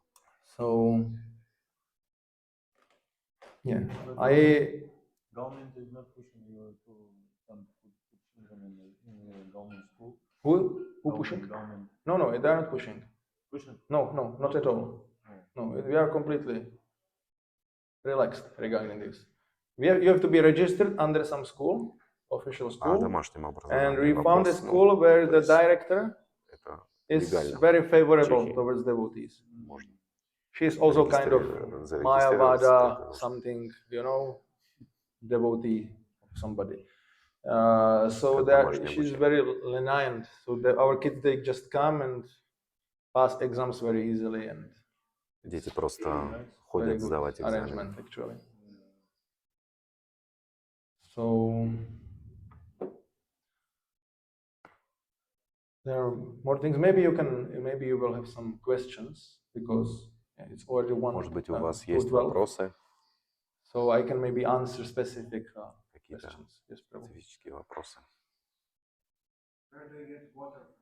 So, yeah, I Government is not pushing you to some put children in a government school. who pushing? Government No, they are not pushing. pushing. No, not at all. No, we are completely relaxed regarding this. You have to be registered under some school, official А school, домашнем and образовании we found a вопрос, school where то the есть director это is легально. very favorable Чехии. towards devotees. Можно She is also kind of зарегистрироваться Mayavada, только нужно. something, devotee of somebody. So Как that домашнее she's обучение. very lenient. So our kids, they just come and pass exams very easily, and Дети просто very ходят good сдавать экзамены. arrangement actually. So there are more things. Maybe you will have some questions because it's already Может быть, у вас 1:12. есть вопросы, So I can maybe answer specific какие-то questions. Yes, Prabhu. специфические вопросы. Where do you get water from?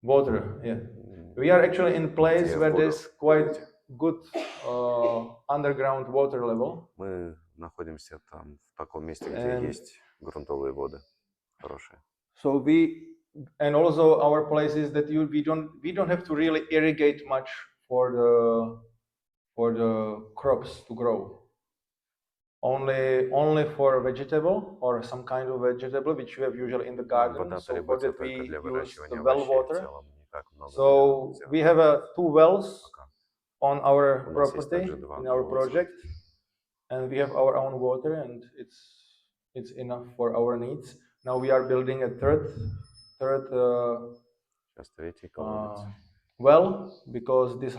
Water, yeah. We are actually in a place Где where воду there's quite берете? good underground water level. Мы находимся там в таком месте, где And есть грунтовые воды хорошие. so and also our place is that we don't have to really irrigate much for the crops to grow. Only for vegetable or some kind of vegetable which you have usually in the Нам garden. вода So for требуется that we только для use the выращивания well овощей. В water. целом не так много So для we have 2 wells пока. on our У нас есть property также 2 in our колодца. project, and we have our own water, and it's enough for our needs. Now we are building a third Сейчас третий колодец. well, because this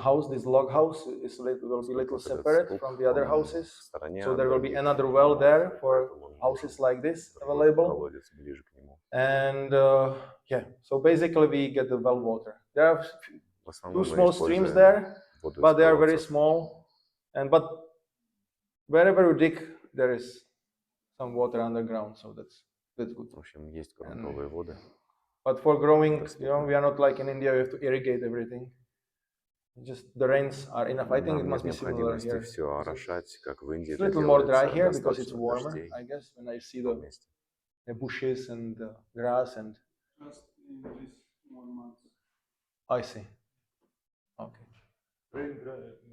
log house will be little Поскольку этот separate слуг, from the other он houses. в стороне So от there will be других another well домов, there for поэтому houses нужен like this другой available. колодец ближе к нему. And yeah, so basically we get the well water. There are В 2 основном мы small streams используем there, воду but из they are very колодцев. small. But wherever you dig, there is some water underground, so that's good. В общем, есть грунтовые воды. But for growing, Доступно. we are not like in India. You have to irrigate everything. Just the rains are enough. I think it Нам must нет be similar необходимости here. все орошать, как в Индии It's это a little more dry делается, here because it's достаточно warmer, дождей I guess, when I see в том the месте. bushes and the grass and Just in this 1 month. I see. Okay.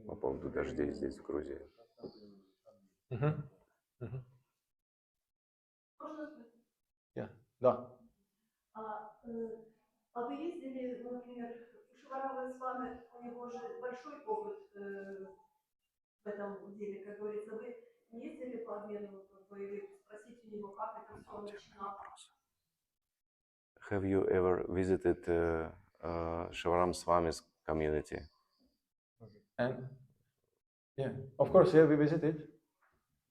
По поводу дождей здесь, в Грузии. Yeah, да. А вы ездили, например, Шиварава с вами, у него же большой опыт в этом деле, как говорится, вы не ездили по обмену, вы спросите у него, как это все начиналось? Have you ever visited Shivaram Swami's community? And yeah, of course, yeah, we visited.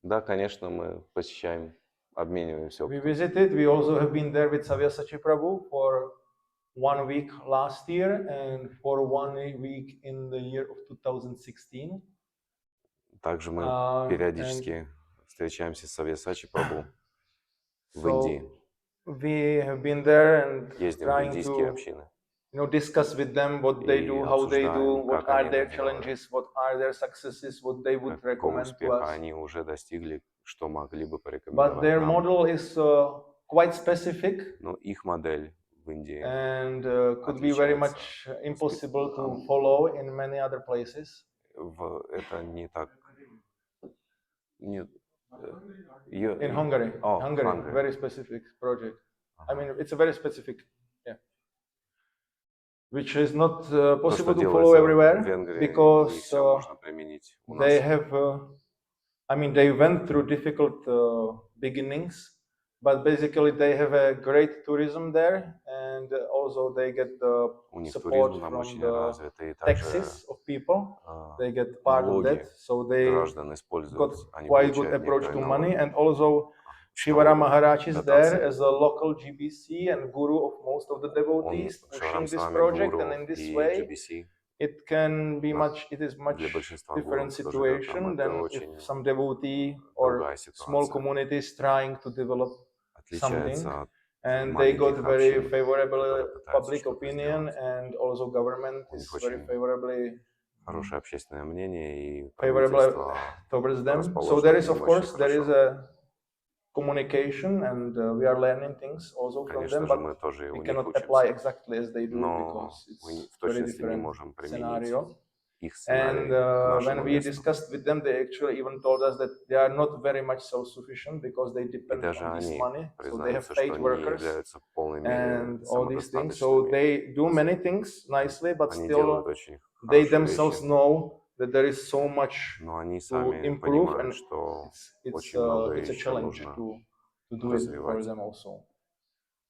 Да, конечно, мы посещаем, обмениваемся We опытом. visited. We also have been there with Savyasachi Prabhu for 1 week last year and for 1 week in the year of 2016. Также мы периодически встречаемся с Савьясачи Прабху. в Индии. we have been there and Ездим в trying индийские to общины. Discuss with them what they И do, how they do, обсуждаем, what как are они their это делают. challenges, what are their successes, what they would Какого recommend to успеха us. они уже достигли, что могли бы But порекомендовать their нам. model is quite specific Но их модель в Индии and could be very much impossible to follow in many other places. это не так. Нет, In Hungary, Hungary, very specific project. I mean, it's a very specific, which is not possible to follow everywhere because they have, I mean, they went through difficult beginnings, but basically they have a great tourism there, and also they get the support from the taxes of people. They get part of that, so they got quite good approach to money, and also Shivara Maharaj is there as a local GBC and guru of most of the devotees pushing this project, and in this way it can be it is much different situation than if some devotee or small community is trying to develop something, and they got very favorable public opinion, and also government is very хорошее общественное мнение и favorable towards them. So there is, of course, there is a communication, and we are learning things also from them, but we cannot apply exactly as they do because it's very different scenario. And when we discussed with them, they actually even told us that they are not very much self-sufficient because they depend on this money. So they have paid workers and all these things. So they do many things nicely, but still they themselves know that there is so much to improve, and it's a challenge to do it for them also.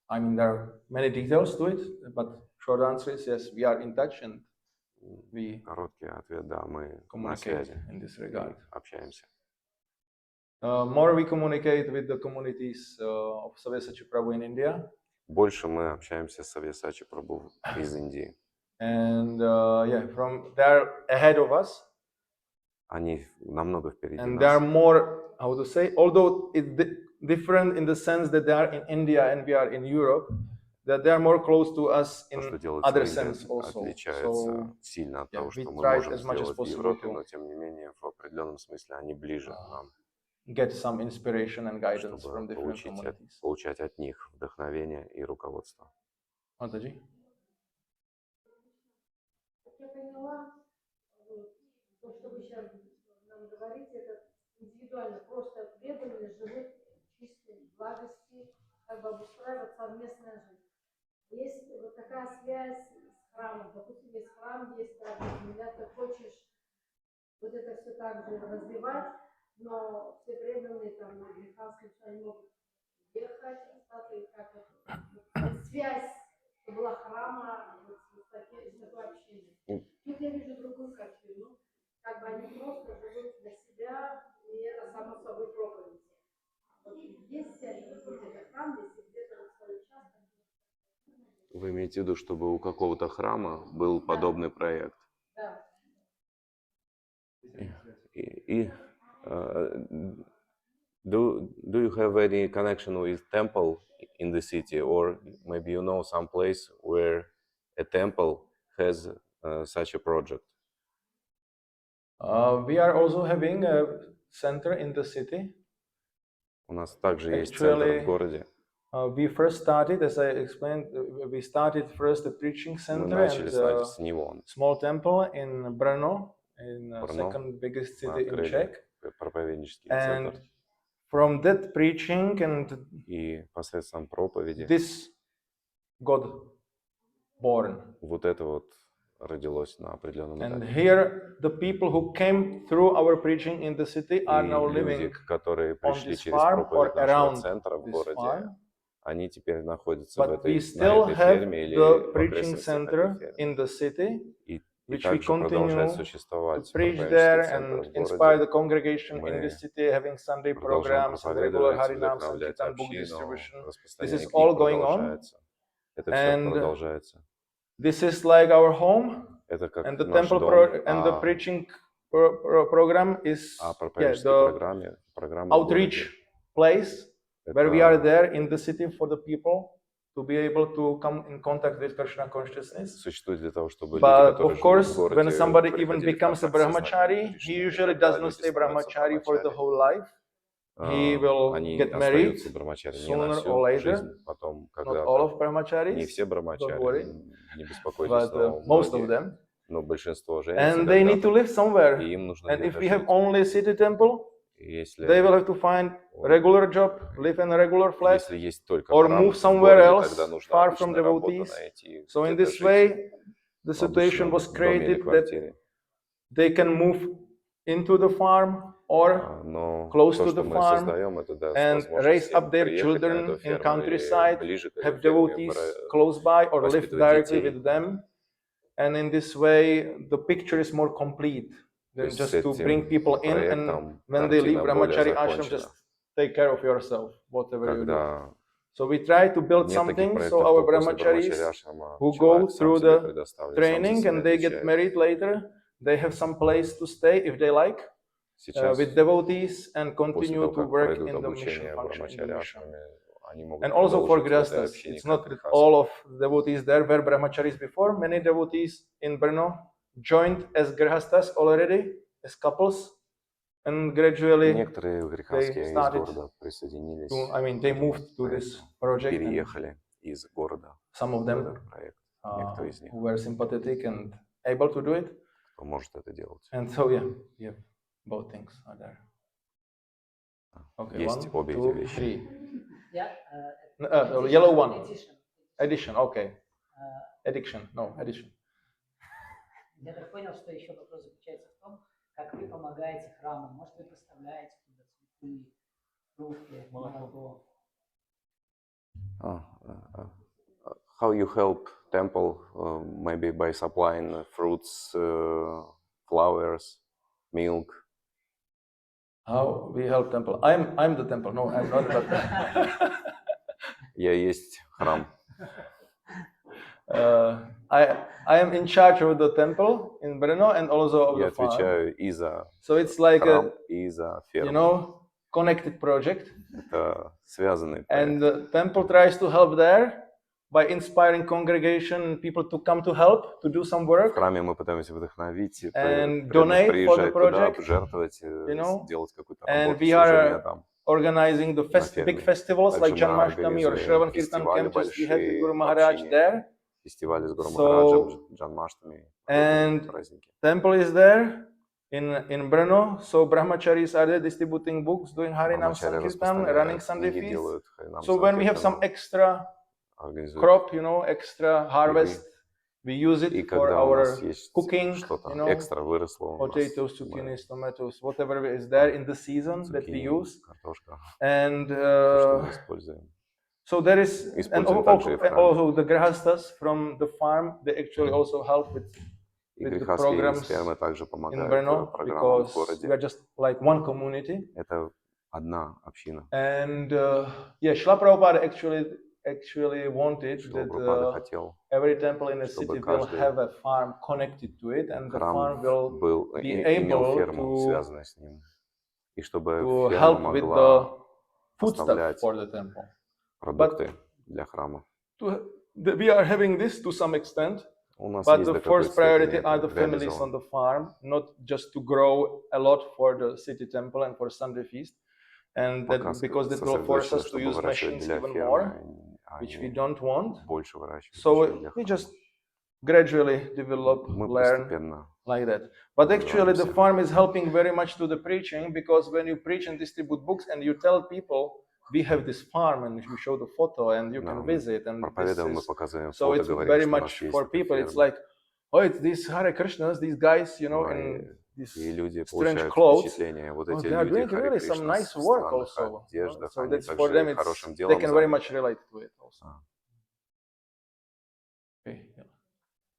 I mean, there are many details to it, but short answer is yes, we are in touch and we Короткий ответ, да, мы на communicate связи, in this regard. общаемся. More we communicate with the communities of Savyasachi Prabhu in India. Больше мы общаемся с Савьясачи Прабху из Индии. And they are ahead of us. Они намного впереди and they are нас. more, how to say, although it's different in the sense that they are in India and we are in Europe, that they are more close to us in other sense also. Отличается сильно от того, we что мы tried можем as much as сделать в possible Европе, to но тем не менее в определенном смысле они ближе к нам, get some inspiration and guidance from чтобы different communities. получать от них вдохновение и руководство. Mataji? Я поняла, то, что вы сейчас нам говорите, это индивидуально, просто преданные живут в чистой благости, как бы обустраивать совместная жизнь. Есть вот такая связь с храмом, допустим, есть храм, есть земля, ты хочешь вот это все так же развивать, но все преданные там на греховском, что они могут ехать, остаться, и как это, связь была храма, вот, такое общение. Тут я вижу другую картину, как бы они просто живут для себя, и это само собой проповедь. Вот есть где-то храм, если где-то свой участок. Вы имеете в виду, чтобы у какого-то храма был подобный проект? Да. И do you have any connection with temple in the city, or maybe you know some place where a temple has such a project? We are also having a center in the city. У нас также есть центр в городе. We first started, as I explained, we started first a preaching center and a small temple in Brno, in the second biggest city in Czech. And from that preaching and this got born. Вот это вот родилось на определенном этапе. And here the people who came through our preaching in the city are now living которые пришли через проповедь нашего центра в городе, они теперь находятся в этой ферме или в окрестностях этой фермы. И также продолжает существовать preach there and inspire the congregation in the city, having Sunday programs, regular Harinam, Sankirtana, book distribution. This is all going on. And this is like our home, and the temple and the preaching program is the outreach place where we are there in the city for the people to be able to come in contact with Krishna consciousness. Существует для того, чтобы люди, But которые of живут course, в городе, when somebody even приходили в becomes a контакт с сознанием brahmachari, he Кришны. usually Когда does not люди stay становятся brahmachari for the брамачари, whole life. He will они get married остаются брамачари не sooner на or всю later. жизнь, потом Not когда-то. all of Не brahmacharis, все don't брамачари, worry, не беспокойтесь, but но most of многие, them. но большинство женятся And they need to когда-то, live somewhere. и им нужно And if где-то we have жить. only a city temple, И если, they will have to find regular job, live in a regular flat, если есть только or храм move в somewhere городе, else, тогда нужна far from обычная работа devotees. найти, So in где-то this жить way, the в situation обычном was доме или created that квартире. they can move into the farm or Но close то, to что the мы farm создаем, это даст and raise возможность up им their приехать на эту children in ферму или countryside, ближе к have этой ферме, devotees close by or live воспитывать directly детей. with them. And in this way, the picture is more complete То than есть just с to bring этим people in and проектом when they leave картина более brahmachari ashram, just закончена. take care of yourself, whatever you do. Когда So we try to build нет таких something so проектов, our то после brahmacharis брамачари ашрама who go человек сам through себе the предоставлен, сам за training себя and they get отвечает. married later, they have some place to stay if they like, Сейчас, with devotees and после continue того, to как work пройдут in the mission обучение в function in the брамачари mission. ашраме, они могут And also for продолжить в этой grihastas, общине it's как not грихасты. all of devotees there were brahmacharis before. Many devotees in Brno joined as grihastas already, as couples, and gradually Некоторые they грехастские из started города присоединились to, к they этому moved to this проекту, project, and переехали из города some of в them этот проект. Некоторые из них, who were sympathetic and able to do it. кто может это делать. And so yeah, both things are there. Okay, Есть 1, обе эти 2, вещи. 3. Yeah, Yellow one. Edition. Addition, okay. Э, Addiction, no, addition. Я так понял, что еще вопрос заключается в том, как вы помогаете храму. Может, вы поставляете туда цветы, фрукты, молоко. How you help temple, maybe by supplying fruits, flowers, milk. How we help temple? I'm the temple. No, I'm not the temple. Я есть храм. I am in charge of the temple in Brno and also of Я the farm. отвечаю и за So it's like храм, a, и за you ферму. know, connected project. Это связанный And проект. the temple tries to help there by inspiring congregation, people to come to help, to do some В work. храме мы пытаемся вдохновить, And donate for the приезжать туда, project, жертвовать, you know. делать какую-то And работу, we служение are там. organizing the big ферме. festivals like Также мы Janmashtami or организуем Shravan Kirtan фестивали camp. Just we had with Guru большие в Maharaj общине, there. фестивали с Гуру So- Махараджем, Джанмаштами, And праздники. Temple is there in Brno. So brahmacharis are there distributing books, doing Harinam Брамачари Sankirtan, running распространяют Sunday книги, feasts. делают Харинам So when we have some Санкиртану, extra организуют. crop, you know, extra harvest, we use И it for когда у нас our есть cooking, что-то you know, экстра выросло, у нас potatoes, мы zucchinis, tomatoes, whatever is there in the season that we цукини, use. картошка, And то, что мы используем. so there is, and Используем также и в храме. also the grihastas from the farm, they actually also help with И with the грехастские programs из фермы также in помогают Brno, программам в because we городе. are just like one community. Это одна община. And yeah, Srila Prabhupada actually wanted Шрила that Прабхупада хотел, every temple in the чтобы city will каждый have a farm connected to it, and the farm храм will be имел able ферму, to связанную с ним. И чтобы to ферма help with the могла food stuff поставлять for the temple. продукты для храма. We are having this to some extent, У нас but есть the до какой-то first priority степени are это the families on реализовано. the farm, not just to grow a lot for the city temple and for Sunday feast, and Пока that because that will force сосредоточены, us to чтобы use выращивать machines для even фермы, more, а which we не don't want. больше выращивать So еще для we храма. just gradually develop, Мы learn постепенно like that. But actually, the развиваемся. farm is helping very much to the preaching, because when you preach and distribute books and you tell people, we have this farm, and you show the photo and you can Да, visit, and this проповедуем, мы is, показываем so фото, it's говорим, very что у нас much есть for эта people. It's ферма. like, oh, it's these Hare Krishnas, these guys, you know, Ну, in these И люди strange получают clothes. впечатление, вот Oh, эти they are люди, doing Харе really some Кришна, nice в work странных also. You know? одеждах, So они that's for them. также It's хорошим they делом can very much заняты. relate to it also. А. Okay, yeah.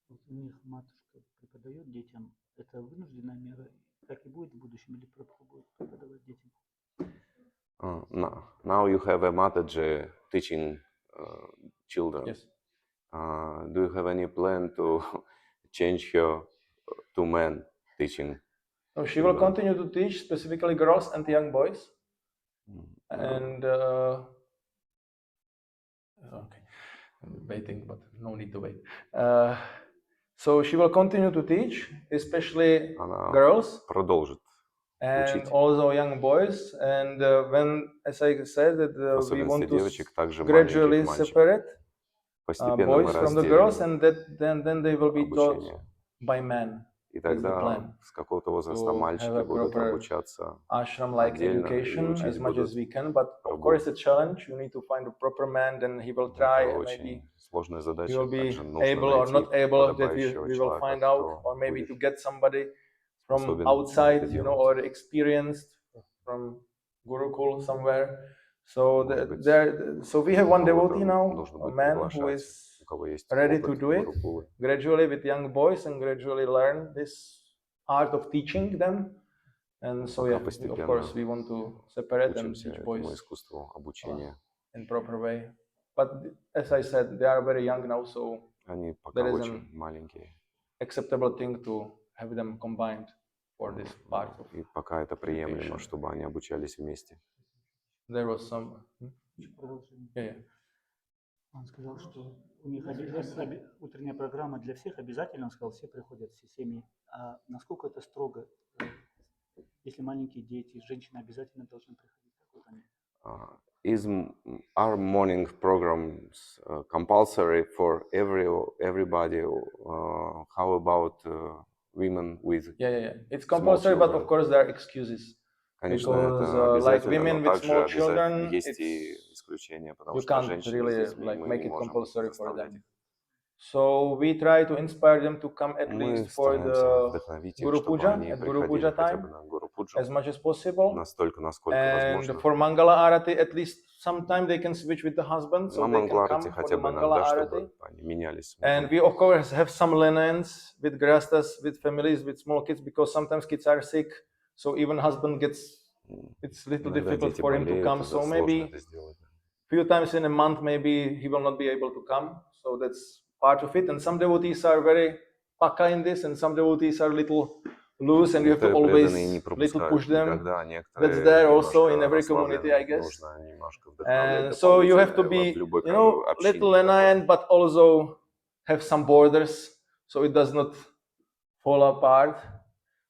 Вот у них матушка преподает детям. Это вынужденная мера, как и будет в будущем, или Прабху будет преподавать детям? Now you have a Mataji teaching children. Yes. Do you have any plan to change her to men teaching? So she will children? continue to teach specifically girls and young boys. Mm. And Okay, I'm waiting, but no need to wait. So she will continue to teach, especially Она girls продолжит and учить. also young boys. And when, as I said, that В we особенности want to девочек, также gradually маленьких мальчиков. separate Постепенно мы boys from the girls, разделим and then they will be taught обучение. by men. И That's the тогда plan. с какого-то возраста To have мальчики a будут proper обучаться ashram-like отдельно, и education as учить much будут as we can. But of прабhu. course, it's a challenge. You need to find a proper man, then he will Это try, and maybe очень сложная he задача. will be Также нужно able or найти not able, that подобающего we will человека, find out, кто or maybe будет to get somebody from способен это outside, делать. or experienced from Gurukul somewhere. So Может быть, so we have one кого-то devotee now, нужно a будет man who приглашать, is у кого есть ready to опыт do it гурукулы. gradually with young boys and gradually learn this art of teaching them. And so, Пока yeah, of постепенно course, we want to separate and учимся teach этому boys искусству обучения. in proper way. But as I said, they are very young now, so Они пока there is очень an маленькие. acceptable thing to have them combined for this part of. И пока это приемлемо, education. чтобы они обучались вместе. There was some. Продолжение. Yeah, yeah. Он сказал, что у них утренняя программа для всех обязательно. Он сказал, все приходят, все семьи. А насколько это строго? Если маленькие дети, женщины обязательно должны приходить? Как вот они? Are morning programs compulsory for everybody? How about women with? Yeah. It's compulsory, but of children. course there are excuses. Конечно, Because, это like обязательно, women но with также small обязательно children, есть it's, и исключения, потому you что can't женщины really с детьми like мы make не it можем compulsory for заставлять them. их. So we try to inspire them to come at Мы least for стараемся the вдохновить их, Guru чтобы Puja, они at Guru приходили Puja хотя бы time, на Гуру Пуджу, as much as possible. настолько, насколько And возможно. for Mangala Arati, at least sometime they can switch with the husband, so На they can Мангала come Арати for хотя the бы Mangala иногда, Arati. чтобы они менялись с And мужем. we, of course, have some linens with grastas, with families, with small kids, because sometimes kids are sick. So even husband gets, it's a little Иногда difficult дети for him to болеют, come. тогда So сложно maybe это сделать. few times in a month, maybe he will not be able to come. So that's part of it. And some devotees are very paka in this, and some devotees are little loose, and you have to Некоторые преданные не always little push пропускают them. никогда, That's некоторые there also in немножко every community, I расслаблены, guess. нужно немножко вдохновлять And so you have to дополнительно be, в любой little общине. lenient, but also have some borders, so it does not fall apart.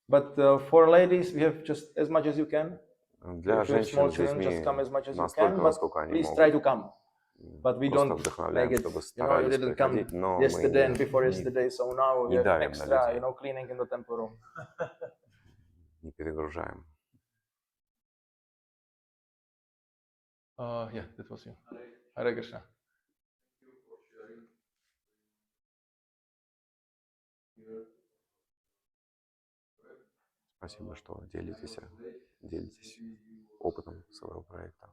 But for ladies, we have just as much as you can. Для If you have small женщин с children, детьми just come as much as you настолько, can. But насколько они please try могут. to come. But we Просто don't вдохновляем, make it. чтобы You старались didn't come приходить, но мы yesterday and before не yesterday, so now we не have давим на extra, людей. cleaning in the temple room. Не перегружаем. Yeah, that was you. Hare Krishna. Спасибо, что делитесь опытом своего проекта.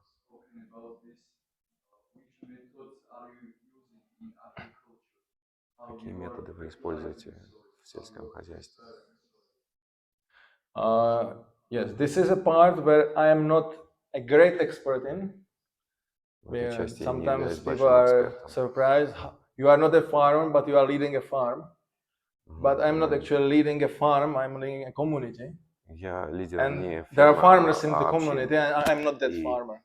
Какие методы вы используете в сельском хозяйстве? Yes, this is a part where I am not a great expert in. В этой части я не Sometimes являюсь people большим are экспертом. surprised. You are not a farmer, but you are leading a farm. But I'm not actually leading a farm, I'm leading a community. Я лидер And не there are фермера, farmers in the а community, общины. and I'm not that И farmer.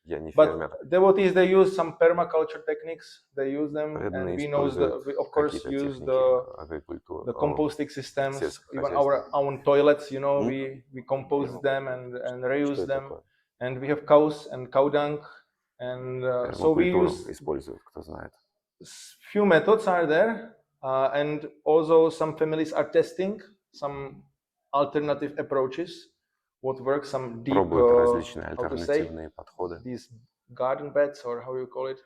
Я не But фермер. devotees, they use some permaculture techniques, they use them, and Преданные we know используют we of course какие-то use техники агрикультуры, the composting systems, even сельскохозяйственные. our own toilets, Мгм. we compose them and Что reuse это them. такое? And we have cows and cow dung, and so we Пермакультуру use используют, кто знает. few methods are there, and also some families are testing some alternative approaches, what works, some deep, Пробуют различные how to say, альтернативные подходы. these garden beds, or how you call it?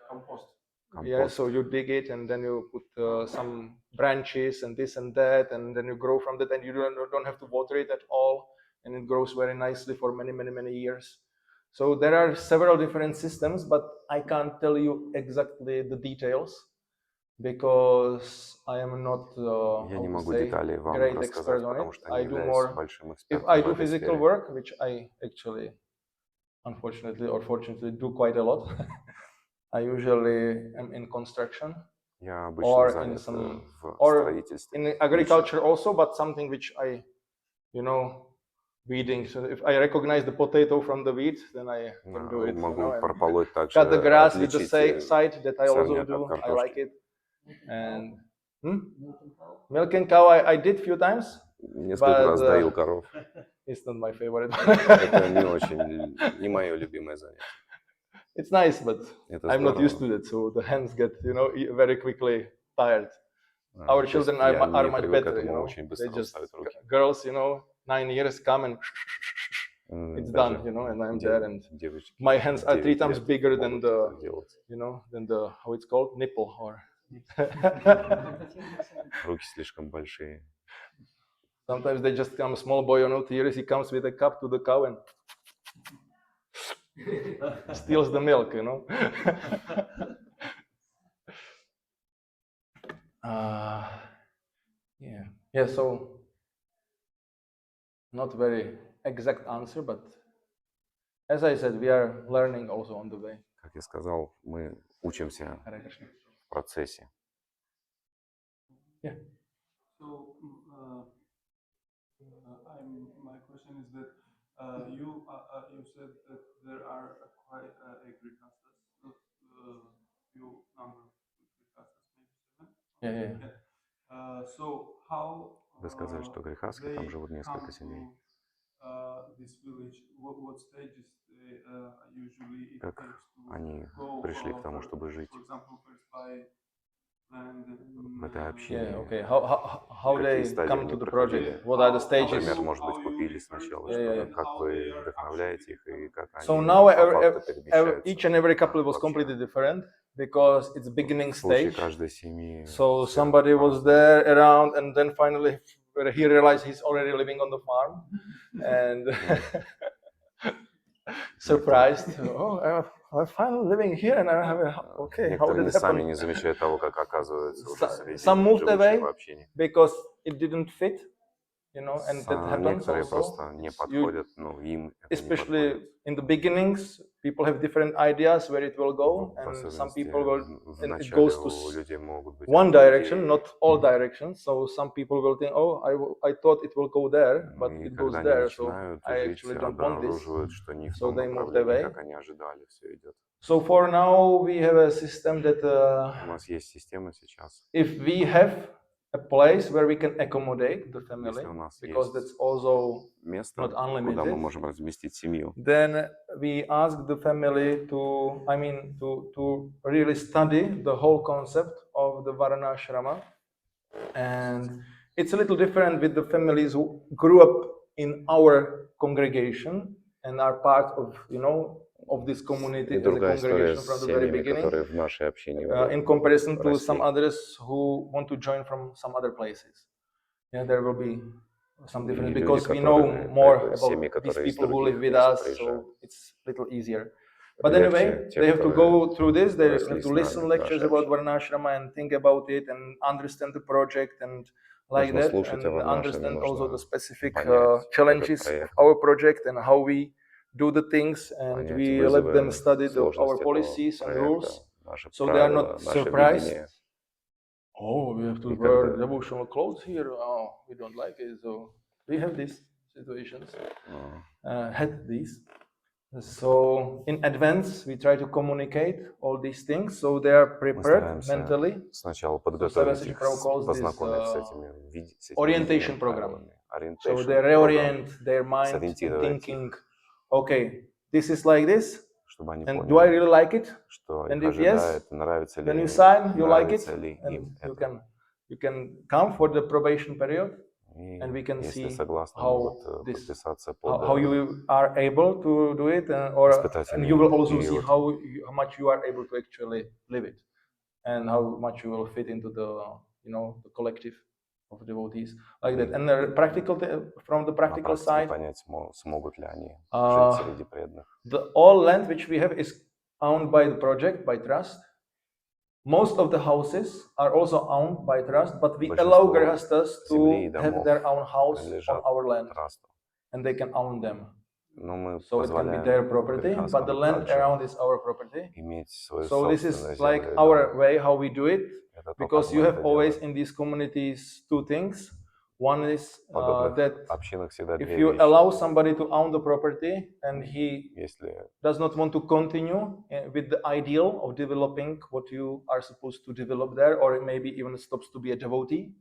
Yeah, so you dig it and then you put some branches and this and that, and then you grow from that, and you don't have to water it at all, and it grows very nicely for many years. So there are several different systems, but I can't tell you exactly the details because I am not Я не how to могу say, детали вам great рассказать, expert on потому it. что не I do являюсь more. большим If экспертом I в do этой physical сфере. work, which I actually, unfortunately or fortunately, do quite a lot, I usually am in construction. Я обычно Or in занят some, в or строительстве. in agriculture also, but something which I, weeding. So if I recognize the potato from the wheat, then I can do it. Могу and прополоть также, cut the grass with the отличить side that I also сорняк do. от I like картошки. it. And Milking cow? milking cow, I did few times. Несколько раз доил коров. It's not my favorite. Это не очень, не мое любимое занятие. It's nice, but Это I'm not used здорово. to it, so the hands get, very quickly tired. Our То есть children я are не much привык к better, этому, очень They быстро just устают руки. girls, 9 years come and it's Даже done, and I'm there, and девочки my hands are 3 9 times лет bigger than могут the, это делать. than the how it's called, nipple or. Руки слишком большие. Sometimes they just come, small boy on 2 years, he comes with a cup to the cow and steals the milk, Yeah, so not very exact answer, but as I said, we are learning also on the way. Как я сказал, мы учимся в процессе. Yeah. So, my question is that you said that there are quite agri castes, few number of agri castes, maybe 7. Yeah. So how Вы сказали, что грехаски, там живут несколько семей. This village, what stages usually it Как takes to они go, пришли к тому, чтобы жить for example, first buy land в этой общине? Yeah, okay. How Какие they стадии come они to the проходили? project? What are the stages? Например, может быть, купили сначала что-то, как вы вдохновляете их и как они So now по факту перемещаются. each and every couple was в общину. completely different because it's beginning В случае stage. каждой семьи So всё somebody was по-разному. there around, and then finally he realized he's already living on the farm, and surprised. Oh, I'm finally living here, and I have okay. How Некоторые did it сами happen? не замечают того, как оказывается уже среди Some moved away живущих в общине. because it didn't fit, and that happens Некоторые also. просто не подходят, но им это не Especially подходит. in the beginnings, people have different ideas where it will go, В and some особенности people will, в and it начале goes to у людей могут быть one разные direction, идеи. not all directions. So some people will think, oh, I thought it will go there, but И it goes когда они there. So начинают I жить, actually don't want this. обнаруживают, что не в So том they moved направлении, away. как они ожидали, все идет. So for now, we have a system that У нас есть система сейчас. if we have a place where we can accommodate the family, Если у нас because есть that's also место, not куда мы unlimited, можем разместить семью, then we ask the family to really study the whole concept of the Varanashrama. And it's a little different with the families who grew up in our congregation and are part of, of this community и as a другая история congregation с from the very семьями, beginning, которые в нашей общине in comparison to росли. some others who want to join from some other places. Yeah, there will be some difference люди, because we know которые- more семьи, about these которые из people who live других with мест us, so приезжают. it's a little easier. But anyway, Легче те, they have to которые go through this, they росли have с to нами listen в lectures нашей about общине. Varnashrama and think about it and understand the project and like Нужно that, слушать о and Варнашраме, understand also нужно the specific понять этот challenges of проект, our project and how we do the things, and понять we let them вызовы, study our сложность этого policies and проекта, rules, наши so they are правила, not наше surprised. видение. Oh, we have to И wear когда- devotional clothes here. Oh, we don't like it. So we have these situations, had these. So in advance, we try to communicate all these things, so they are Мы prepared стараемся mentally. сначала подготовить Savasya их, Prabhu calls this, познакомить с этими orientation видением, program. правилами. So Orientation they program, reorient their mind and сориентировать thinking, okay, this is like this, чтобы они and do I really поняли, like it? что And их if yes, ожидает, нравится ли then you им, sign, you like it, нравится ли and им you это. can come for the probation period, И and we can если see согласны, how могут this, подписаться под how you are able to do it, and испытательный you will also see период. how much you are able to actually live it, and how much you will fit into the the collective of devotees like that. And the from the На practical практике side, понять, смогут ли они жить среди преданных. the all land which we have is owned by the project, by trust. Most of the houses are also owned by trust, but we allow grihastas земли и to have домов their own house on принадлежат our land, трасту. and they can own them. Но мы So it can be позволяем their property, but the грехаскам land также around is our property. иметь свою So this собственную is like землю и our дом. way how we do it, Это то, because как you мы have это always делаем. in these communities two things. One is В подобных that общинах всегда if две you вещи. allow somebody to own the property and he Если does not want to continue with the ideal of developing what you are supposed to develop there, or maybe even stops to be a devotee,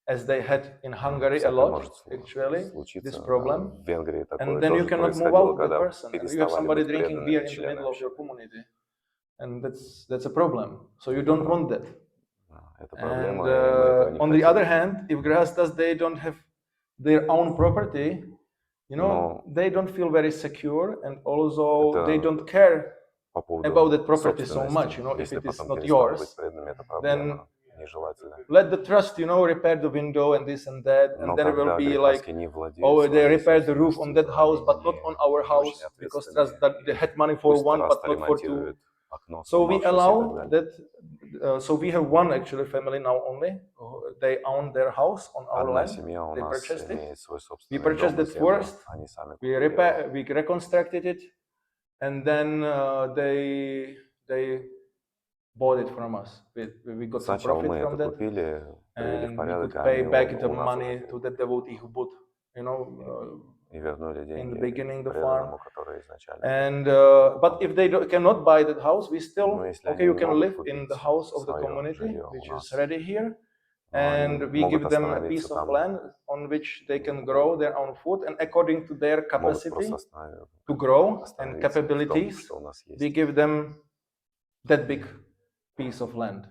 as they had in Hungary a всякое lot, может actually, this случиться, problem. в Венгрии такое And then you тоже cannot move происходило, out that когда person. You have переставали somebody быть drinking beer преданными in the члены middle of your общины. community. And that's a problem. So you don't want that. Это And проблема, и мы этого не on the other хотим. hand, if grahastas, they don't have their own property, you know, Но they don't feel very secure, and also they это don't care по about поводу that property so much. собственности. You know, if Если it is потом not перестанут быть yours, преданными, это then проблема нежелательная. let the trust, you know, repair the window and this and that, and Но then it will когда be like, грехаски не владеют oh, they своей repaired the roof on that собственностью, house, они but not on our не house, очень because ответственные. trust that they had money for Пусть one, but Траста not for two. ремонтирует окно, So we сломавшееся и так allow далее. that. So we have one actually family now only. They own their house on our Одна land. семья у They нас purchased it. имеет свой We собственный purchased дом и it землю, first. они сами We купили его. we reconstructed it, and then they bought it from us. We got some Сначала profit мы from это that, купили, привели в and we порядок, could а pay они back the у нас money уже to the devotee who bought, you know, и вернули in the деньги beginning the farm. преданному, который изначально. And but if they cannot buy that house, we still Но если okay. они You не can могут live in купить the house of the свое community, жилье which у is нас, ready here, но они and we могут give them a остановиться piece of там, land on which they can grow their own food, and according to their могут capacity просто to grow and остановиться в том, capabilities, что у нас we есть. give them that big piece of land.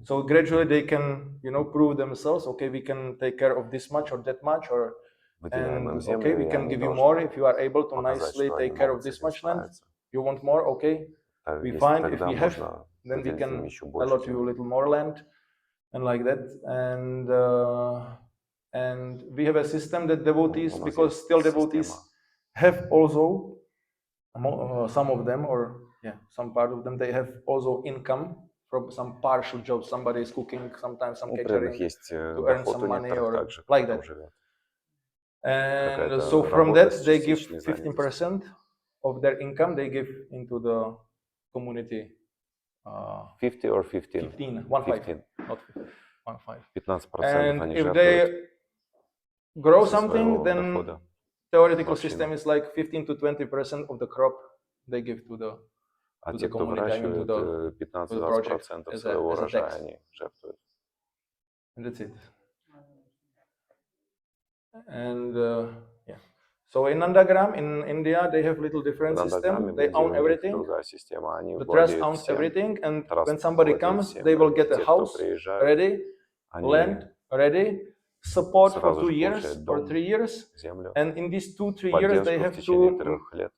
So gradually they can, you know, prove themselves. Okay, we can take care of this much or that much, or Выделяем им and землю, okay, we и can они give you more должны if you are able to показать, nicely что они take care могут of с this этим much land. справиться. You want more? Okay, we Если find if тогда we have, можно then we выделить им can еще больше allot you a земли. little more land, and like that. And we have a system that devotees, У нас because есть still система. devotees have also some of them, or yeah, some part of them, they have also income from some partial jobs. Somebody is cooking, sometimes some У преданных catering есть to earn доход, some у money, некоторых or также, кто like там that. живет. And Какая-то so from работа that с they give частичной занятостью. 15% of their income they give into the community. 50 or 15? 15, 1 5, 15. not 1 5. 15% And они if жертвуют they grow со something, своего then дохода. theoretical в общину. system is like 15 to 20% of the crop they give to the А to те, the кто community, I mean to выращивает the to the project 15-20% as своего a урожая, tax. они жертвуют. And that's it. And yeah. So in Nandagram in India they have little В different Нандаграме system. в They Индии у own них everything. другая система. Они The trust владеют owns всем. everything, and Траст when somebody владеет comes, всем. they will И get a те, кто house приезжают, ready, они land ready, support for сразу 2 же years получают or дом, 3 years, землю, and in these 2-3 years they поддержку в have течение to 3 лет.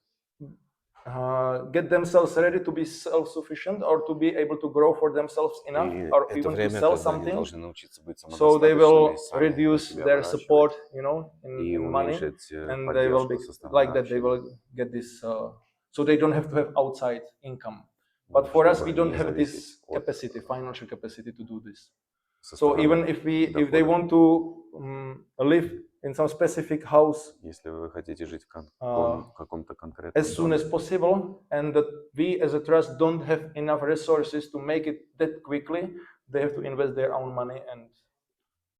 get themselves ready to be self-sufficient or to be able to grow for themselves enough, И or это even to время, sell когда они something. должны научиться быть So they will самодостаточными, сами reduce себя their support, выращивать you know, и in money, уменьшить and they will be поддержку со стороны like that. They общины, will get this, so they don't have to have outside income. But for us, we чтобы don't не have зависеть this от capacity, financial capacity to do this. со So стороны even if they дохода. want to live in some specific house Если вы хотите жить в каком-то конкретном as soon доме, as possible, and that we as a trust don't have enough resources to make it that quickly, they have to invest their own money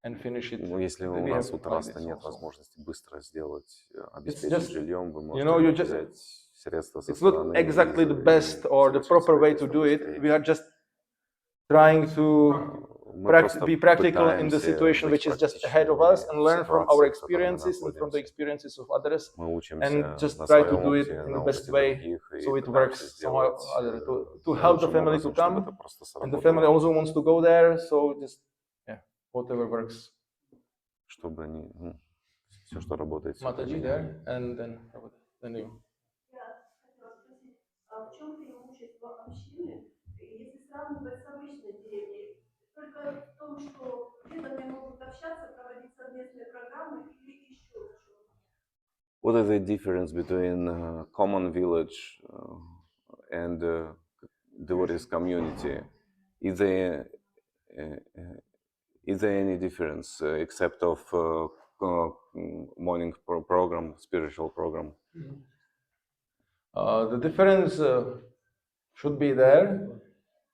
and finish it. если у We нас have у like Траста this нет also. возможности быстро сделать, just, обеспечить жильем, вы you know, можете you just, взять средства со it's not стороны exactly the и best or the совершить proper way to строительство do it. быстрее. We are just trying to Мы просто be practical in the пытаемся situation быть which is just ahead of us, and практичными в learn from our ситуации, в которой мы experiences and from the находимся. experiences of others, Мы учимся and just на try to своем do it опыте, in на the best опыте way, других, и so it пытаемся works somehow сделать or other, to help the наилучшим family to образом, чтобы это come, просто and the family сработало, also wants to go there, so just yeah, whatever works. чтобы все, что работает, все Mataji there, and then you. Я хотела спросить, а в чем преимущество общины, если сравнивать с обычной деревней? Только в том, что преданные могут общаться, проводить совместные программы, или еще в чем? What is the difference between common village and devotees community? Is there any difference except of morning program, spiritual program? The difference should be there.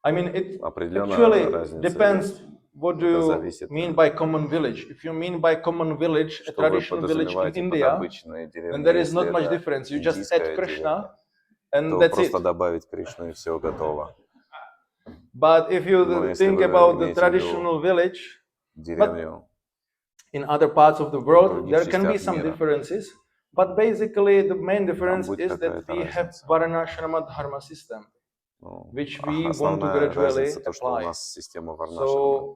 I mean, it Определенная actually разница depends есть. what do Это you зависит, mean by common village? If you mean by common village, a что вы traditional village in подразумеваете под India, обычной then деревней. there is Если not much это difference. You just add индийская Krishna, деревня, and то that's просто it. добавить Кришну и все готово. But if you Но если think вы about the имеете в виду traditional village, деревню in other parts of the world, there других can be частях some мира, differences. But basically, the main там difference будет is that какая-то we have разница. Varnashrama dharma system, Ну, which we want to основная gradually разница то, что у apply. нас система Варнашрама. So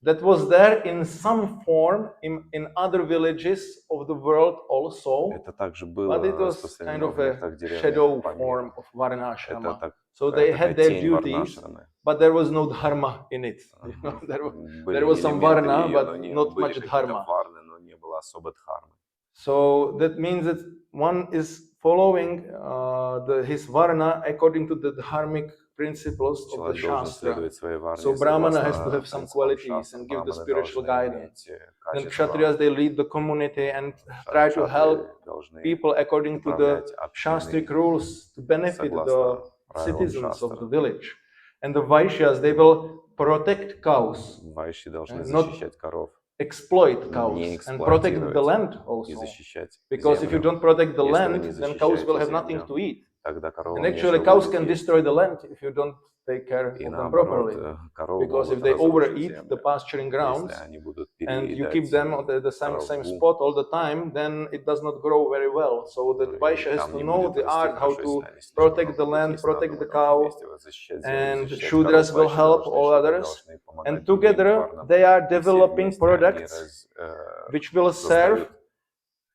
that was there in some form in other villages of the world also, Это также but было it was kind распространено of в a некоторых деревнях shadow по form миру. of Это Varnashrama. так, So they такая had their тень duties, Варнашрамы. but there was no dharma in it. There was some элементы varna, ее, но but не not были much какие-то dharma. варны, но не было особо дхармы. So that means that one is following his varna according to the dharmic principles of the Человек должен Shastra. следовать своей варне So Brahmana has to согласно have some принципам qualities шастр. and give the Браманы spiritual должны guidance. иметь Then качества. Kshatriyas, they lead the community and try to help Кшатрии должны people according to the управлять общиной Shastric rules to benefit the согласно правилам citizens of шастр. the village. And the Vaishyas, they will protect cows, Вайши должны not защищать коров, exploit не cows, and protect the эксплуатировать land и also. защищать Because if you землю. don't protect the Если вы land, не then cows will защищаете have nothing землю, to eat. тогда And коровам actually, нечего cows будет can есть. destroy the land if you don't take care И of them наоборот, properly. коровы Because if могут they разрушить overeat the землю. pasturing grounds, Если они будут and you переедать keep them at the same траву, spot all the time, then it does not grow very well. So the и Vaishya has там to не know будет the расти art how хорошо, to если они слишком protect много the будут land, есть на protect одном the и том же cow, месте. Вот защищать землю, and защищать Shudras коров, will вайши help должны, all Шудры others. должны помогать And другим together варнам. they are И все developing вместе они products which will serve, создают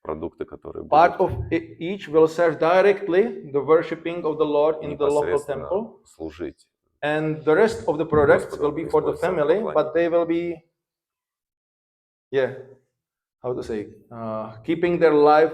продукты, которые part будут of each will serve directly the worshipping of the Lord in the local непосредственно temple. служить. And the rest of the products will be for the family, but they will be, how to say, keeping their life,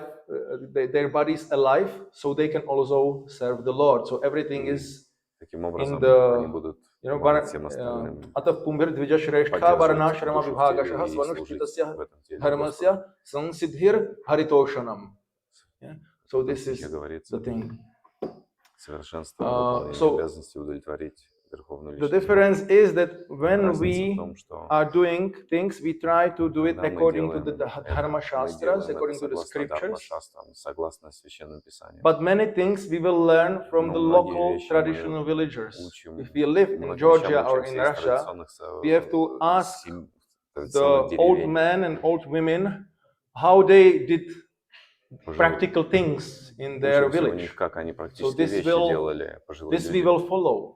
their bodies alive, so they can also serve the Lord. So everything is Таким in образом, они the, будут you know, помогать всем остальным Ataf Pumbir Dvijashreshtha поддерживать Varnashrama душу в теле Vibhagashaha и служить Svanushchitasya в этом теле Господу. Dharmasya Sansidhir Haritoshanam. So В this стихе is говорится, the thing. совершенство выполнения so обязанности удовлетворить верховную The личность. difference is that when Разница в we том, что are doing things, we try to do it когда мы according to делаем the Dharma мы Shastras, делаем это according to the согласно scriptures. Дхарма-шастрам, согласно Священным Писаниям. But many things we will learn from Но the многие local вещи traditional мы villagers. учим, If we live in многим Georgia вещам or in учимся из Russia, традиционных we have to ask традиционных the old деревень, men and old women how they did пожилых. practical things in their Учимся у village. них, как они So практические this вещи will, делали, пожилые this we люди, will follow.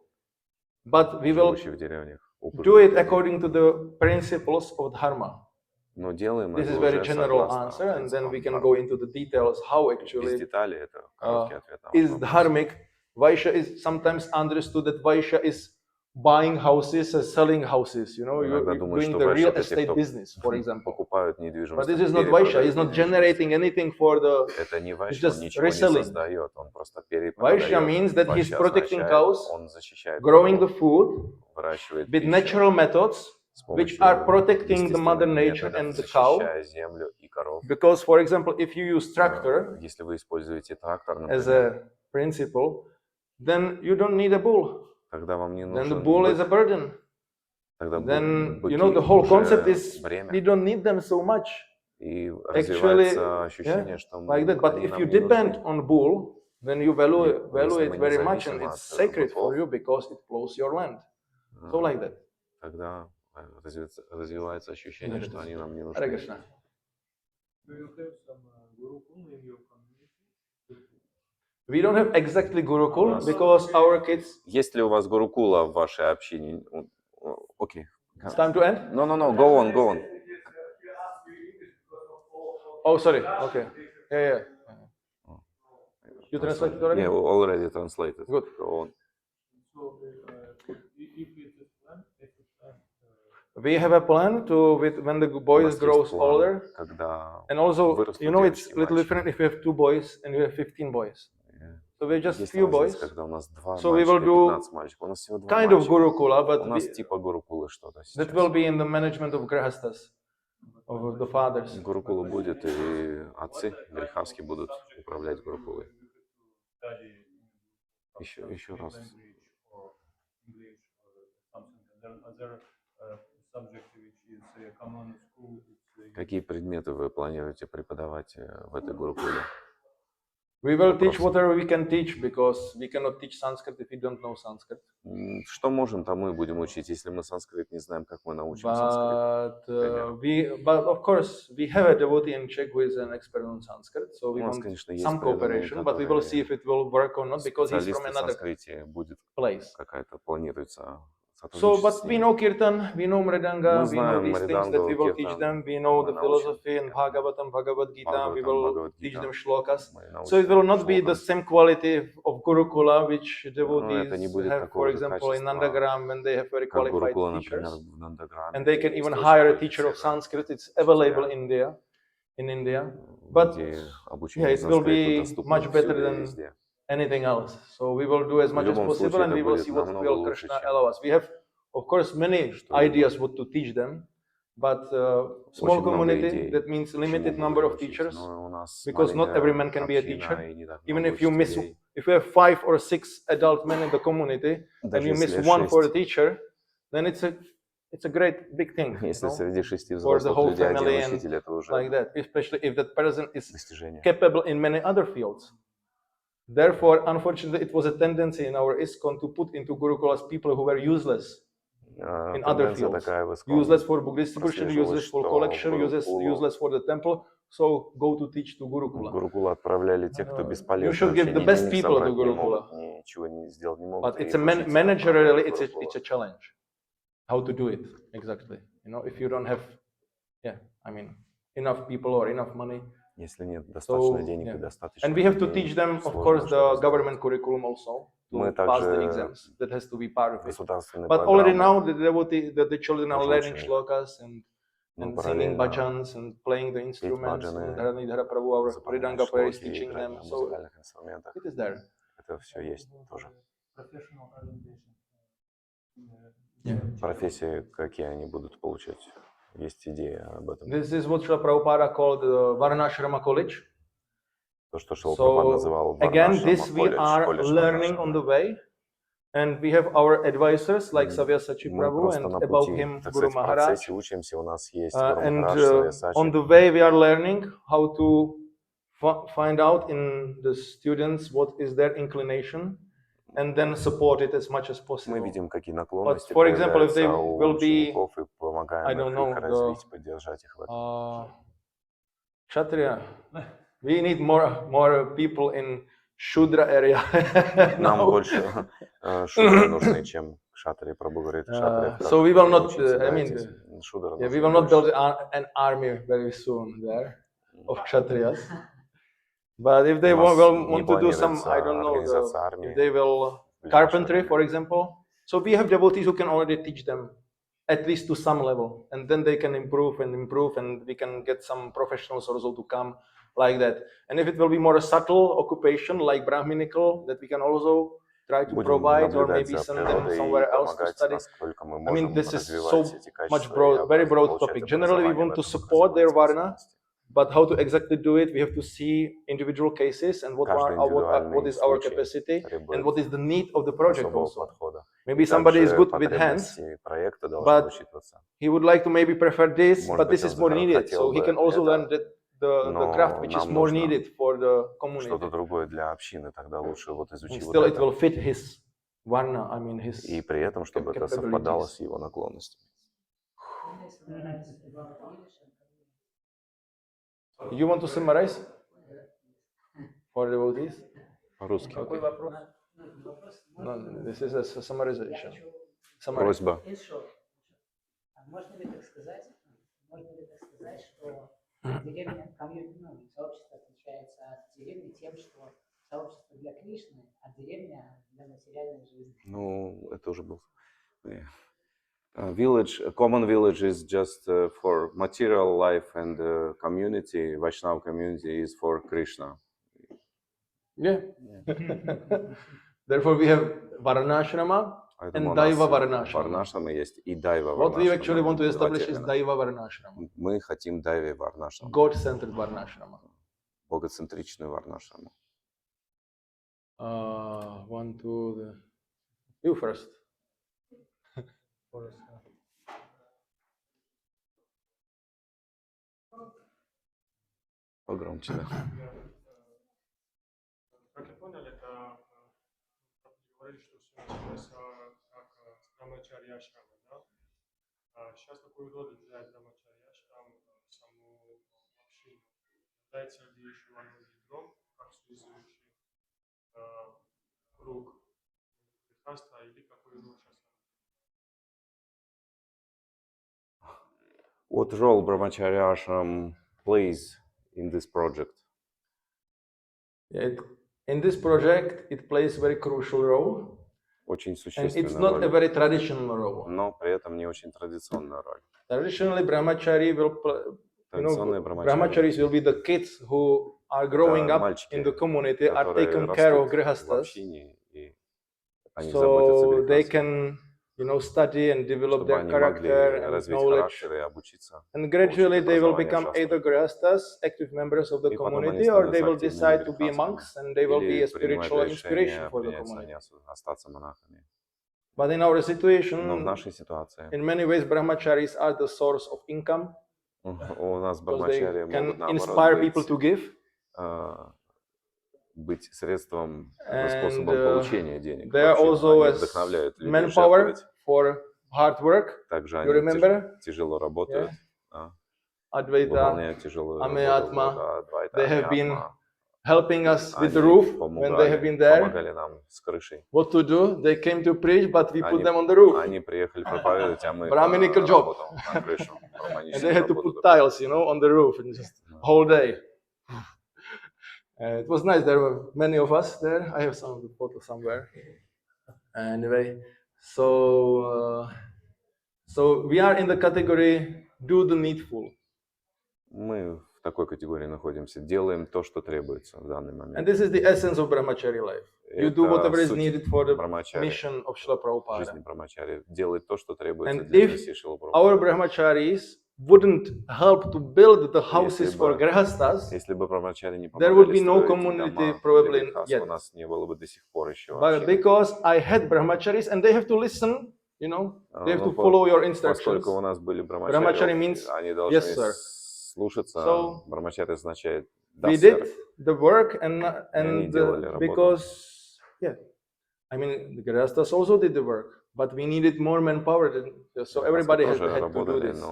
But we will живущие в деревнях. do it according to the principles of Dharma. Но делаем This это is very уже general согласно answer, and then we can принципам go Дхармы. into the details how Без actually деталей это короткий ответ на is ваш вопрос. dharmic. Vaishya is sometimes understood that Vaishya is buying houses and selling houses. You know, Иногда you're думают, doing что the вайши real это те, estate кто business, for example. покупают But недвижимость, this а is not Vaishya. перепродают He's not недвижимость. generating anything for the. Это не It's вайшя, он just ничего не reselling. создает, он просто Vaishya перепродает. means that he's Вайшя protecting означает, cows, он защищает growing the коров, food выращивает with пищу natural methods, с which помощью are protecting the естественных mother nature методов, and the cow. защищая землю и коров. Because, for example, if you use tractor Если вы используете трактор, as например, a principle, then you don't need a bull. тогда вам не Then the нужен bull is a бык, burden. тогда Then, быки you know, the whole concept уже is we бремя. don't need them so much. И Actually, развивается ощущение, что like that. But они if нам you не depend нужны. on bull, then you value Если it мы не very much, and зависим it's от sacred for быков, you because it plows your land. So like that. тогда развивается ощущение, что они нам не Hare нужны. Krishna. Do you have some Gurukul in your community? We don't have exactly Gurukul because our kids. Есть ли у вас гурукула в вашей общине? Окей. It's time to end. No, go on, go on. Oh, sorry. Okay. Yeah. You translated already? Yeah, already translated. Good. Go on. So, if it is planned, We have a plan to when the У boys нас grows есть план, older, когда and also вырастут you know it's девочки a little и different if you have 2 boys and you have 15 boys. So we have just есть few разница, boys, когда у нас 2 So we will мальчика и do 15 мальчиков. У нас всего 2 kind of мальчика. Gurukula, У but нас типа гурукулы что-то that will сейчас. be in the management of grahastas, of the fathers. Гурукула будет, и отцы грехавские будут управлять гурукулой. Еще раз. subject which is common school? Какие предметы вы планируете преподавать в этой гурукуле? We will teach Вопросы. whatever we can teach because we cannot teach Sanskrit if we don't know Sanskrit. Что можем, тому и будем учить. Если мы санскрит не знаем, как мы научим санскрит? But of course, we have a devotee in Czech who is an expert on Sanskrit, so we У нас, want конечно, есть some преданные, cooperation, but we will see if it will work or not because he's from специалисты в another санскрите, будет place. какая-то, планируется So, сотрудничество but с we ними. know Kirtan, we know Mridanga, Мы we know знаем these things that we Мриданго, will teach Киртан, them. We know мы the научим philosophy in Киртан, Bhagavatam, Bhagavad Gita. We Бхагаватам, will teach Бхагавад-гита. them shlokas. Мы So it will not be the шлокам. same quality of Gurukula, which Но это не devotees будет have, for такого же example, in качества, Nandagram, when they have very как qualified Гурукула, например, teachers. в Нандаграме, And they где can есть even очень hire a teacher of квалифицированные Sanskrit. It's available учителя, in India. But где yeah, обучение it will санскриту be доступно much better всюду и than везде. anything else. So we will do as В much as любом possible, случае and это we will будет see what намного will лучше, Krishna чем allow us. We have, of course, many что-либо. ideas what to teach them, but small Очень много community, идей, that means чему limited будем number of учить. teachers, Но у нас because not every man маленькая can be a община teacher. и не так Even много if you miss, учителей. if you have 5 or 6 adult men in the community, and Даже you miss если one for a 6, teacher, then it's a great big thing, you если know, среди 6 for the взрослых whole людей один family and учитель, это уже like that, especially if that person is достижение. capable in many other fields. Therefore, unfortunately, it was a tendency in our ISKCON to put into Gurukulas people who were useless in other Тенденция fields. такая в Useless ISKCON for book distribution, прослеживалась, useless for что в collection, Гурукулу useless for the temple. So go to teach to в Gurukula. Гурукулу отправляли тех, кто You бесполезны, should give вообще the ни best денег people to собрать не могут, Gurukula. ничего не сделать не могут, But и it's a их учить managerially, отправляли в it's Гурукулу. a challenge. How to do it exactly? You know, if you don't have, enough people or enough money. Если нет достаточно So, денег и yeah. достаточно And we have to людей, teach them, of сложно course, что-то the сделать. government curriculum also Мы to pass the также exams. That has to be part of it. государственные But already now программы the children are тоже learning учим их. shlokas Но and singing параллельно bhajans and playing the петь instruments. баджаны, Dhara Prabhu, our заполнять Ridanga player, is шлоки, teaching играть them. на So музыкальных инструментах. it is there. Это все есть тоже. Professional orientation. Профессии, какие они будут получать. Есть идея об этом. This is what Srila Prabhupada called Varnashrama College. То, что Шрила Прабхупада So называл again, Варнашрама this we колледж, are колледж learning on the Варнашрама. way. And we have our advisors like Savyasachi Мы Prabhu просто and на above пути, him так Guru сказать, в Maharaj. процессе учимся. У нас есть Гуру And Махарадж, on Савьясачи. the way we are learning how to find out in the students what is their inclination and then support it as much as Мы possible. видим, какие наклонности for example, if they появляются у will be, учеников и помогаем I don't их know, развить, поддержать их в этом. Kshatriya, we need more people in Shudra area. Нам now. больше шудры нужны, чем кшатри. Прабху говорит, кшатриев как So we will not, учиться, да, I mean, этих шудр yeah, we нужно will not больше. build an army very soon there of Kshatriyas. But if they У нас want to do не some, I планируется don't know, организация if армии they will в ближайшее carpentry, время. for example. So we have devotees who can already teach them at least to some level, and then they can improve, and we can get some professionals also to come like that. And if it will be more a subtle occupation like Brahminical, that we can also try to Будем provide, or наблюдать maybe за send them природой и somewhere else to помогать, study. насколько мы I mean, можем this is развивать so эти much качества broad, very broad получать topic. Generally, we образование в want to этом, support their развивать varna, способности. but how to exactly do it, we have to see individual cases and what Каждый индивидуальный is our случай capacity and требует what is the need of the project особого also. подхода. Maybe somebody is Также good with hands, потребности проекта должны but учитываться. he would like to maybe prefer this, Может but быть, this он is more needed. хотел So he бы can also learn это, the craft which is нам more нужно needed for the что-то community. другое для общины, тогда лучше вот And изучи вот still it это. will fit his varna, I mean his И при этом, чтобы это совпадало capabilities. с его наклонностями. You want to summarize for devotees? По-русски. Okay. No, this is a summarization. Просьба. Можно ли так сказать, что деревня, сообщество отличается от деревни тем, что сообщество для Кришны, а деревня для материальной жизни? Ну, это уже был. Village, a common village is just for material life, and community, Vaishnava community, is for Krishna. Yeah. Therefore, we have Varnashrama and Daiva Varnashrama. Варнашрама есть и Дайва What we actually want to Варнашрама. establish is Daiva Varnashrama, Мы хотим Дайви Варнашрама, God-centered Varnashrama. богоцентричную Варнашраму. 1, 2, you first. Погромче, да. Как я понял, это говорили, что все началось как с брамачарья ашрама, да? Сейчас какую роль играет брамачарья ашрам саму общину? Является ли еще оно ядром, как связующий круг христианства, или какую роль сейчас? What role Brahmacharya Ashram plays in this project? In this project, it plays a very crucial role, Очень and it's существенную not a роль, very traditional role. но при этом не очень традиционную роль. Traditionally, brahmachari will, Традиционные brahmacharis will be the kids who are growing это up мальчики, in the community, are которые taken care of растут в grihastas, общине, и они заботятся so о they грехастах, can, study and develop чтобы their они могли character and развить knowledge. характер и обучиться, And получить gradually they will образование в become either шастрах. grihastas, active members of the И потом они community, or they становятся will активными decide to be грехастами, monks and they will be или a принимают spiritual inspiration решение for the принять community. саньясу, остаться монахами. But in our Но в situation, нашей ситуации in many ways, brahmacharis are the source of income у нас because they брахмачари могут can наоборот inspire people to give. Быть средством, And способом получения денег в they are общину. also Они as вдохновляют людей manpower жертвовать. for hard work. Также You они remember? тяжело работают, Advaita, выполняют тяжелую Ame работу. Atma, Адвайта, they have Ами been Атма. helping us with the Они roof when they have been there. помогали нам с крышей. What to do? They came to preach, but we put Они, them on the roof. они приехали проповедовать, а мы Brahminical job. работал на крышу. And they had to Работу put такую. tiles, on the roof and just whole day. It was nice. There were many of us there. I have some of the photos somewhere. Anyway, so we are in the category do the needful. Мы в такой категории находимся. Делаем то, что требуется в данный And момент. this is the essence of brahmachari life. You do whatever is суть needed for the брахмачари, mission of Srila жизни Prabhupada. брахмачари. Делать то, что требуется And для if миссии Шрилы our Прабхупады. brahmacharis wouldn't help to build the houses for grihastas, Если бы брахмачари не there would помогали be no строить community дома probably для грехастов, yet. у нас не было бы до сих пор еще But общины. because I had brahmacharis and they have to listen, they have to follow your instructions. Поскольку у нас были Brahmachari means, брахмачари, они должны yes, sir. слушаться. So, Брахмачари означает да, we сэр. did the work они делали работу. because, I mean, the grihastas also did the work, but we needed more manpower, so everybody had to do this.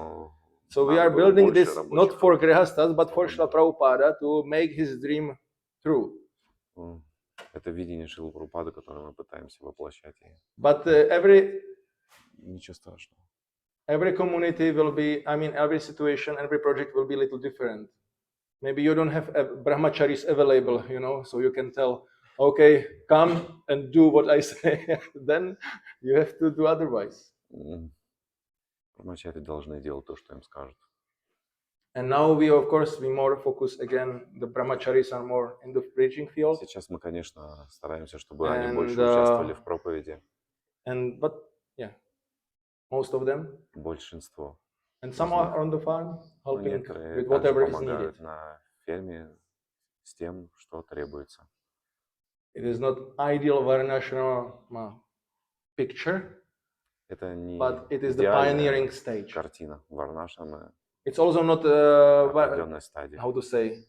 So we are building this not for grihastas, but for Srila Prabhupada to make his dream true. Это видение Шрилы Прабхупады, которое мы пытаемся воплощать. But Ничего страшного. every community will be, I mean, every situation, every project will be a little different. Maybe you don't have brahmacharis available, so you can tell, okay, come and do what I say. Then you have to do otherwise. Брахмачари должны делать то, что им скажут. And now we, of course, we more focus again. The brahmacharis are more in the preaching field. Сейчас мы, конечно, стараемся, чтобы они больше участвовали в проповеди. But most of them. Большинство. And some are on the farm helping Некоторые with whatever is помогают needed. на ферме с тем, что требуется. It is not ideal Varnashrama picture, Это не but it is the pioneering stage. Картина Варнашрама. It's also not Определенная стадия. how to say,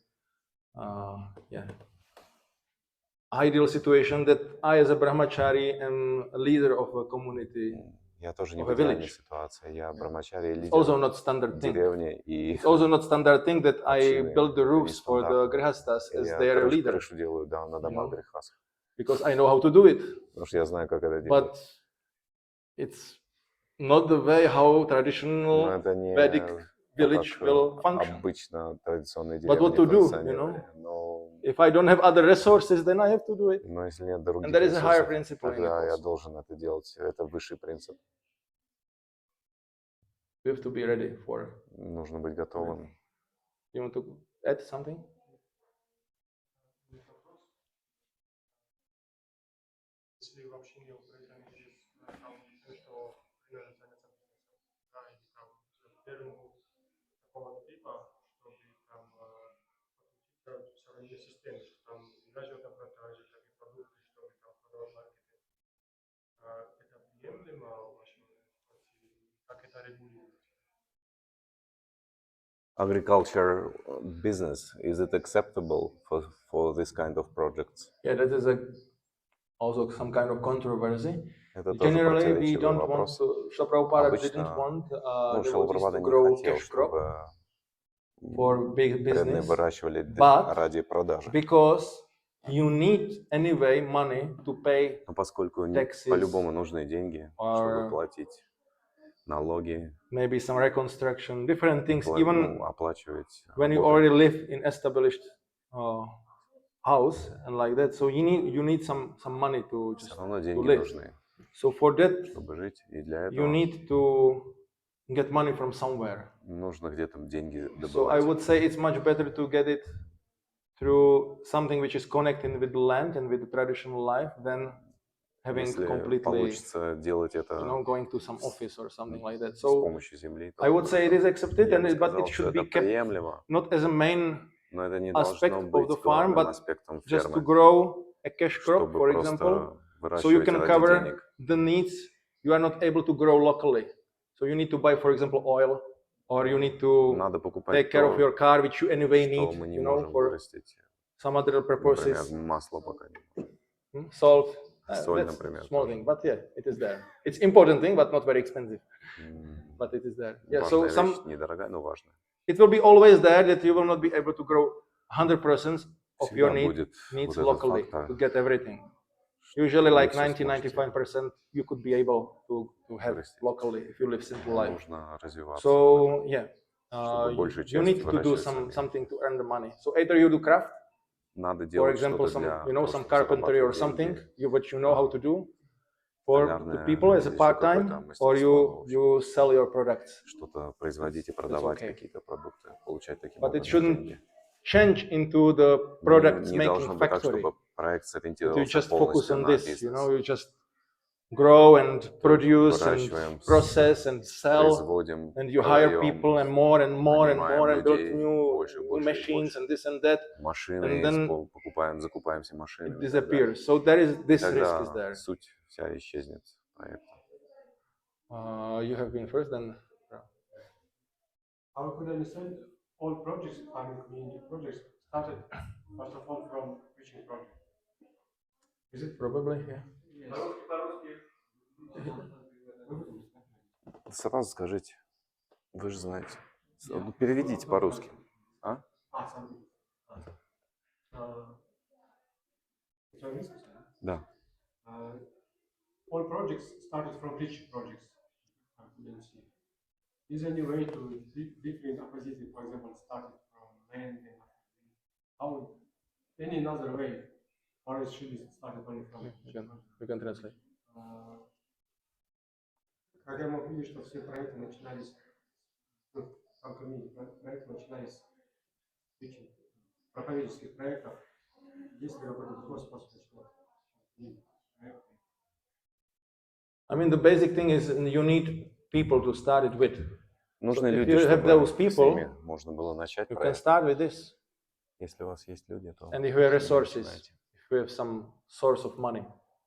ideal situation that I as a brahmachari am a leader of a community. Я тоже не of в a идеальной village. ситуации. Я брахмачари, It's also лидер not standard thing. деревни. И It's also not standard thing that I общины. build the Это roofs for the нестандартно. grihastas as Я their leader, крышу делаю на домах грехастов. because I know how to do it. Потому что я знаю, как это But делать. it's not the way how traditional Но это не Vedic village как will function. обычно традиционные But what деревни to do, функционировали. Но If I don't have other resources, then I have to do it. если нет других And there is a higher ресурсов, principle in it тогда я also. должен это делать. Это высший принцип. We have to be ready for. Нужно быть готовым. You want to add something? Если в общине у граждан есть там что примерно заняться бизнесом, да, или там ферму такого типа, чтобы там подключиться в современной системе, что там и расчетная продажа, так и продукты, чтобы там продавать маркетинг. Это приемлемо в вашем ситуации? Как это регулируется? agriculture business, is it acceptable for this kind of projects? Yeah, that is also some kind of controversy. Это тоже Generally, we противоречивый don't want вопрос. to. Srila Prabhupada didn't Обычно, want Шрила devotees Прабхупада to не grow хотел, cash crop чтобы for big преданные business, выращивали but ради продажи. because you need anyway money to pay Но поскольку taxes, по-любому нужны деньги, чтобы or платить налоги, maybe some reconstruction, different things. Even оплачивать when you работы. already live in established house and like that, so you need some money to Все just равно to деньги live. нужны, So for that, чтобы жить, и для you этого need to get money from somewhere. нужно где-то деньги So I добывать. would say it's much better to get it through something which is connected with the land and with the traditional life than having Если completely, получится делать это going to some office or something like that. с So помощью земли, то I would say it is accepted, я бы but сказал, it что should это be kept приемлемо, not as a main но это не aspect должно of the быть farm, главным but аспектом just to фермы, grow a cash crop, чтобы for example, просто so you выращивать can ради cover денег. the needs you are not able to grow locally. So you need to buy, for example, oil, or you need to Надо take покупать care of то, your car, which you anyway что need, мы не for можем вырастить. some other Например, purposes. масло пока не можем. Salt, Соль, that's например, small тоже. thing, but yeah, it is there. It's important thing, but not very expensive. But it is there. Yeah, so Важная вещь, недорогая, но важная. it will be always there that you will not be able to grow 100% of your Всегда будет needs вот этот locally фактор. to get everything. Usually like Вы всё сможете 90-95% you could be able to have вырастить. locally if you live simple life. Нужно развиваться. So yeah, Чтобы большую you часть need to do выращивать сами. something to earn the money. So either you do craft, Надо for делать example, что-то для some того, some чтобы carpentry or зарабатывать something, деньги. what you know how to do for the Столярное people as a или ещё part-time, какое-то or мастерство, you sell your products. что-то производить и продавать okay. какие-то продукты, получать таким But it образом shouldn't деньги. change into the Не products должно making быть так, factory. чтобы проект That you сориентировался just focus полностью on на this, бизнес. you just grow and То есть produce and выращиваем, process and sell, производим, and you hire продаем, people and more and more and нанимаем more and build людей new больше, new больше и machines больше. and this and that, Машины, and then закупаемся it машинами и так далее. disappears. So this risk is Тогда there. суть вся исчезнет проекта. You have been first, then. How could I understand all projects, farming community projects, started first of all from preaching project? Is it? Probably, yeah. Yes. Сразу скажите, вы же знаете. Переведите по-русски. А? Да. All projects started from preaching projects. I couldn't see. Is there any way to different opposite, for example, started from land and how any another way, or it should be started only from You can translate. Когда мы увидели, что все проекты начинались, там проекты начинались с проповедческих проектов, есть ли какой-то другой способ начинать? I mean, the basic thing is you need people to start it with. Нужны So if люди, you have чтобы those с people, ними можно было начать you can проект. start with this. Если у вас есть люди, то And if you have с ними resources, начинайте. if you have some source of money,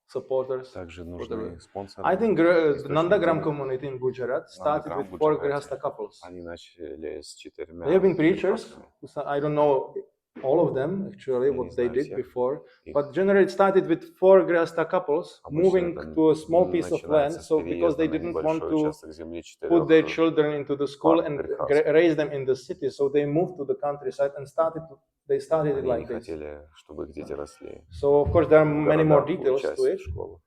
supporters. Также нужны спонсоры. I think the источник Nandagram денег. community in Gujarat started Nandagaram with 4 Gujarati. Grihastha couples. Они начали с 4 They have been preachers. прихожками. I don't know all of them actually Я не what they знаю did всех before, их. but generally it started with 4 Grihastha couples Обычно moving это to a small piece of land. начинается с So because they переезда на didn't want небольшой to участок земли put their 4 children into the school пар and грехастых. raise them in the city, so they moved to the countryside and they started it Они не like this. хотели, чтобы их дети росли So of course there are в many more городах, details учась to в it, школах.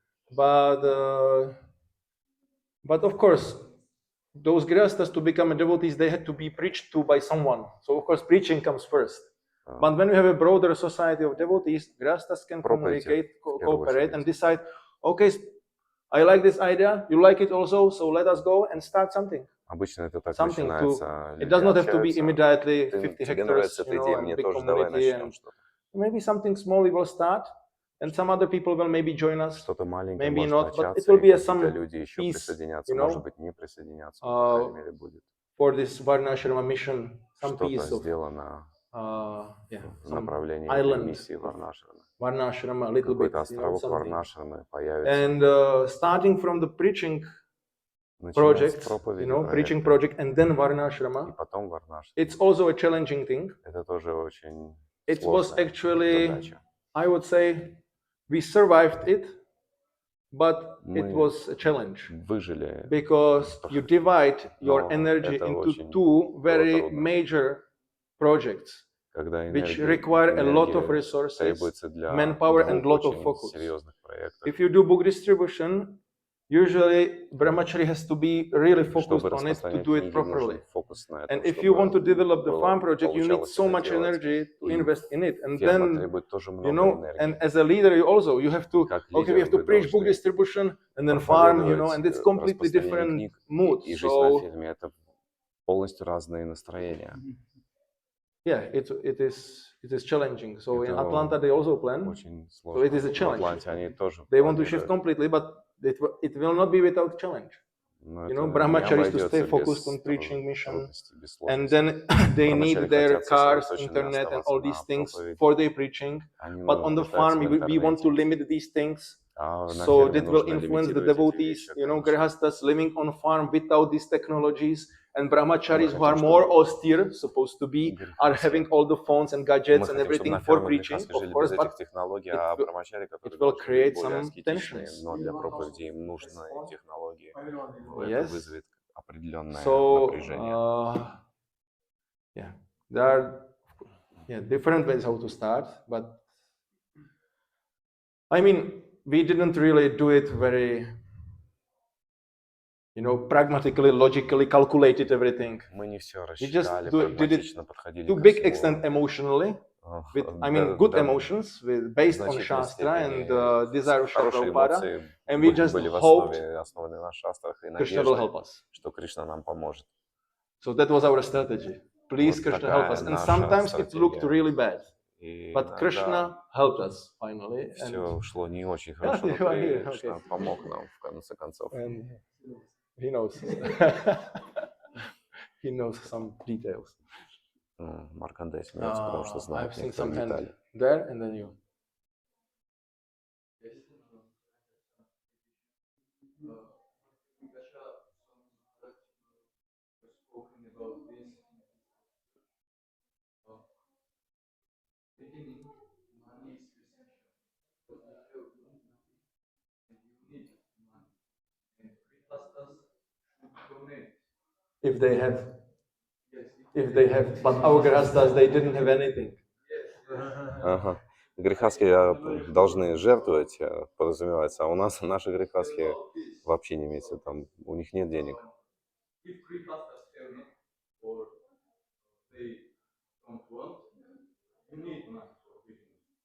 but of course those grihasthas, to become a devotees, they had to be preached to by someone. So of course preaching comes first. But when we have a broader society of devotees, grihasthas can communicate, cooperate, and decide, okay, I like this idea, you like it also, so let us go and start something. Обычно это так Something начинается. It does not have to be общаются. immediately 50 Тебе hectares, нравится эта идея, and мне big тоже давай community, начнем and что-то. maybe something small we will start, and some other people will maybe join us. Что-то маленькое Maybe может not, but начаться, it will и be какие-то some люди еще piece, присоединятся, you know, может быть, не присоединятся, по крайней мере, будет for this Varnashrama mission, some что-то piece of сделано в some направлении этой island миссии Варнашрама. Varnashrama, a little bit, Какой-то островок something. Варнашрамы появится. And starting from the preaching Начинать с projects, проповеди, preaching проекта, project, and then и Varnashrama. потом варнаш. It's also a challenging thing. Это тоже очень It was сложная actually, задача. I would say, we survived it, but it Мы was a challenge выжили, because you divide your но energy это into очень two было very трудно. major projects, Когда which энергия, require a lot of энергия resources, требуется для manpower, and двух lot of очень focus. серьезных проектов. If you do book distribution, usually brahmachari has to be really focused Чтобы on it to распространять do it книги, properly. нужен фокус на And этом, if you want to чтобы develop the farm project, you need получалось so это much делать. energy to И invest in it. And ферма then, требует тоже you много know, энергии. and as a leader, you have to, Как okay, we лидер have to вы preach book должны distribution and then farm, you know, проповедовать and it's completely распространение different книг mood. и жизнь на So, ферме. Это полностью разные настроения. yeah, it is challenging. So in Это Atlanta, they also plan. очень So it is сложно. a В challenge. Атланте они тоже They want to shift планируют. completely, but it will not be without challenge. Но You know, это не brahmacharis to stay обойдется focused без on preaching mission, трудностей, без and сложностей. then they need Брахмачари their хотят cars, сосредоточенно internet, and оставаться all на these things проповеди. for their preaching. Они But on the нуждаются farm, в we want to интернете. limit these things, А на so ферме that will нужно influence the лимитировать эти devotees. вещи, You know, конечно. grihastas living on farm without these technologies, and brahmacharis who хотим, are more чтобы austere, supposed to be, are грехастые- having all the phones and Мы gadgets and хотим, чтобы everything на for ферме preaching, грехастые of жили course, без but этих технологий, it а will- брамачари, которые it will должны быть create более some аскетичные, tensions. но для проповеди им нужны технологии. Это Yes. вызовет определенное So, напряжение. yeah, there are different ways how to start, but I mean, we didn't really do it very, pragmatically, logically, calculated everything. Мы не все We just рассчитали, did it прагматично подходили to ко big всему. extent emotionally, with, До- good до emotions, based on значительной Shastra and степени desire of хорошие Prabhupada, эмоции and we just были в hoped основе, основаны на шастрах и Krishna will надежде, help us. что Кришна нам поможет. So that was our strategy. Please, Вот Krishna, help такая us. And наша sometimes it looked стратегия. really bad, И but иногда Krishna helped us finally. все шло не очень Yeah, хорошо, но you are here, Кришна okay. помог нам в конце концов. And he knows. He knows some details. Маркандей смеется, потому что I've знает seen некоторые some hand детали. there, and then you. If they have, but our grihastas, they didn't have anything. Ага. Грехастские должны жертвовать, подразумевается, а у нас наши грехастские вообще не имеется, там у них нет денег.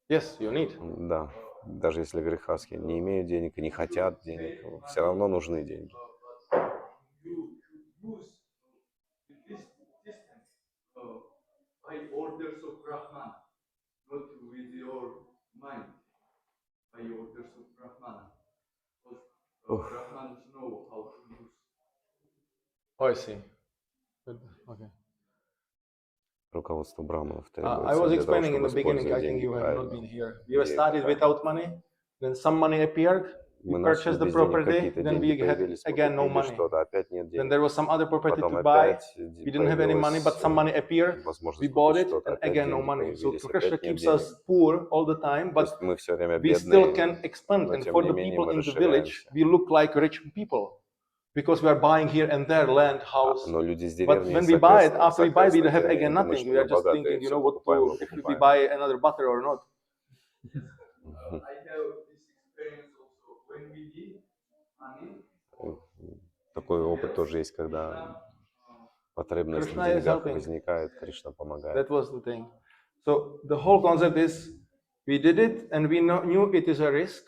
Yes, you need. Да, даже если грехастские не имеют денег и не хотят денег, все равно нужны деньги. By orders of Brahman, not with your mind. By orders of Brahman. Because Brahmans know how to use. Oh, I see. Good. Okay. Руководство браманов I требуется was для того, explaining in чтобы the beginning. I использовать think деньги you have not been правильно. here. We were Деньги started правильно. without money, then some money appeared. We Мы начали purchased the без денег, property, какие-то then деньги we had появились, мы again no купили money. что-то, опять нет Then денег. there was some other property Потом to buy. опять We didn't have any money, but some money appeared. We возможность bought купить it, что-то, and опять again no деньги money. So появились, Krishna опять нет keeps денег. us poor all the time, То but есть мы все время we still бедные, can expand. но And тем for не the менее people мы in the village, расширяемся. we look like rich people because we are buying here and there land, house. Но люди из But деревни, when we buy it, соответственно, after we buy, we have они again думают, nothing. что We are мы just богатые, thinking, все what покупаем to, и if we покупаем. buy another butter or not. I have this experience also. When we need money, Такой опыт тоже есть, когда потребность в Krishna is деньгах helping. возникает, Кришна помогает. That was the thing. So the whole concept is, we did it and we knew it is a risk.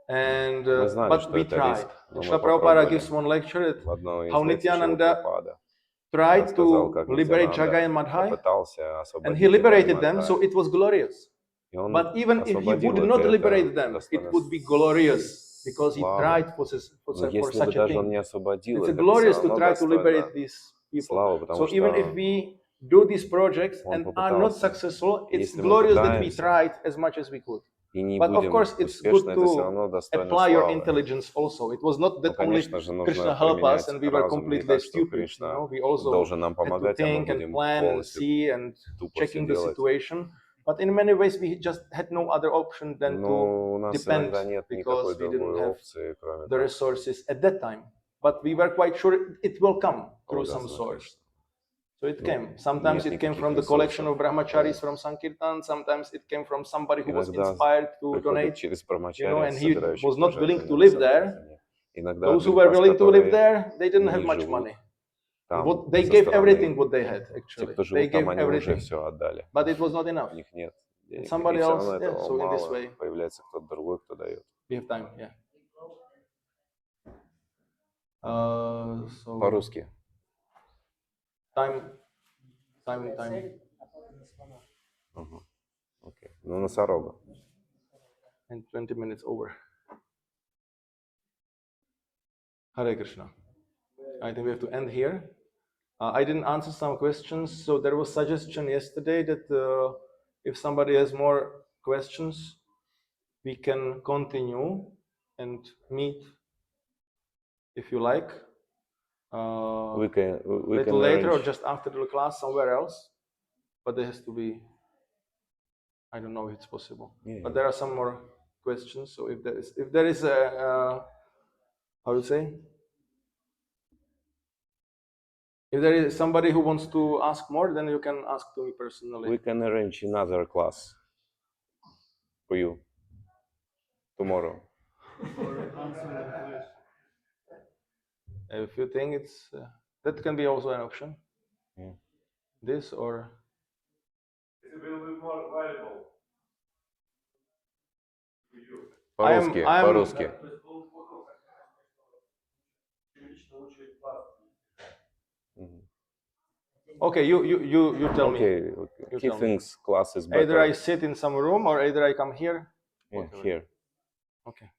And Мы знали, but что we это tried. риск, но мы Srila Prabhupada попробовали. gives one lecture at В одной из how лекций Шрила Nityananda Прабхупада tried рассказал, to как liberate Jagai and Нитянанда Madhai, попытался and освободить he Джагай и liberated them, so Мадхай. it was glorious. И он But even if he освободил would их, not и это liberate them, it достойно would be glorious because he славы. tried for Но если бы such a даже он thing. не освободил It's их, это glorious все to равно try to liberate достойно these people. славы, потому So even if что we do these projects он and are not попытался. successful, it's Если мы glorious that we пытаемся, tried as much as we could. и не But of будем course, it's good успешны, это все to равно достойно apply your славы. intelligence also. It was not Но, that only конечно же, Krishna нужно helped us применять and we were разум. Мне completely кажется, что stupid. You Кришна know, we also должен нам had to помогать, а мы think and будем plan and полностью see and тупо все checking the делать. situation. But in many ways, we just had no other option than Но to у нас depend иногда нет никакой because we didn't другой have опции, кроме the как resources at that time. But we were quite sure it will come through some полагаться на source. Кришну. So it Ну, came. Sometimes нет it came никаких from the collection ресурсов. of brahmacharis from Sankirtan. Sometimes it came from somebody who was Иногда inspired to приходит donate, через you know, брамачари, and he собирающих was not willing to пожертвования на live there. самокиртане. Иногда Those от who were Грихас, willing to live которые there, they didn't have не much живут money. And там they со gave everything стороны, what they had, те, actually. кто They живут там, gave они уже everything, все отдали. but it was not enough. У них нет денег. Somebody И все else, равно yeah, этого so in this мало. way, Появляется кто-то другой, кто дает. we have time, yeah. So По-русски. time. Ага. Окей. Ну, носорога. And 20 minutes over. Hare Krishna. I think we have to end here. I didn't answer some questions, so there was suggestion yesterday that if somebody has more questions, we can continue and meet if you like. We can Little later or arrange. just after the class somewhere else, but there has to be. I don't know if it's possible, Yeah. but there are some more questions. So if there is a how to say. If there is somebody who wants to ask more, then you can ask to me personally. We can arrange another class for you tomorrow. If you think it's that can be also an option. Yeah. This or It will be more valuable to you. По-русски, I am- по-русски. Мгм. okay, you tell me. Okay, You he tell me. thinks class is Either I better. sit in some room or either I come here. Yeah, Whatever. here. Okay.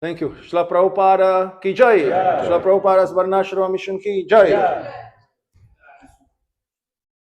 Thank you. Shla Prabhupada ki jai. Shla Prabhupada's Varnashrama mission ki jai.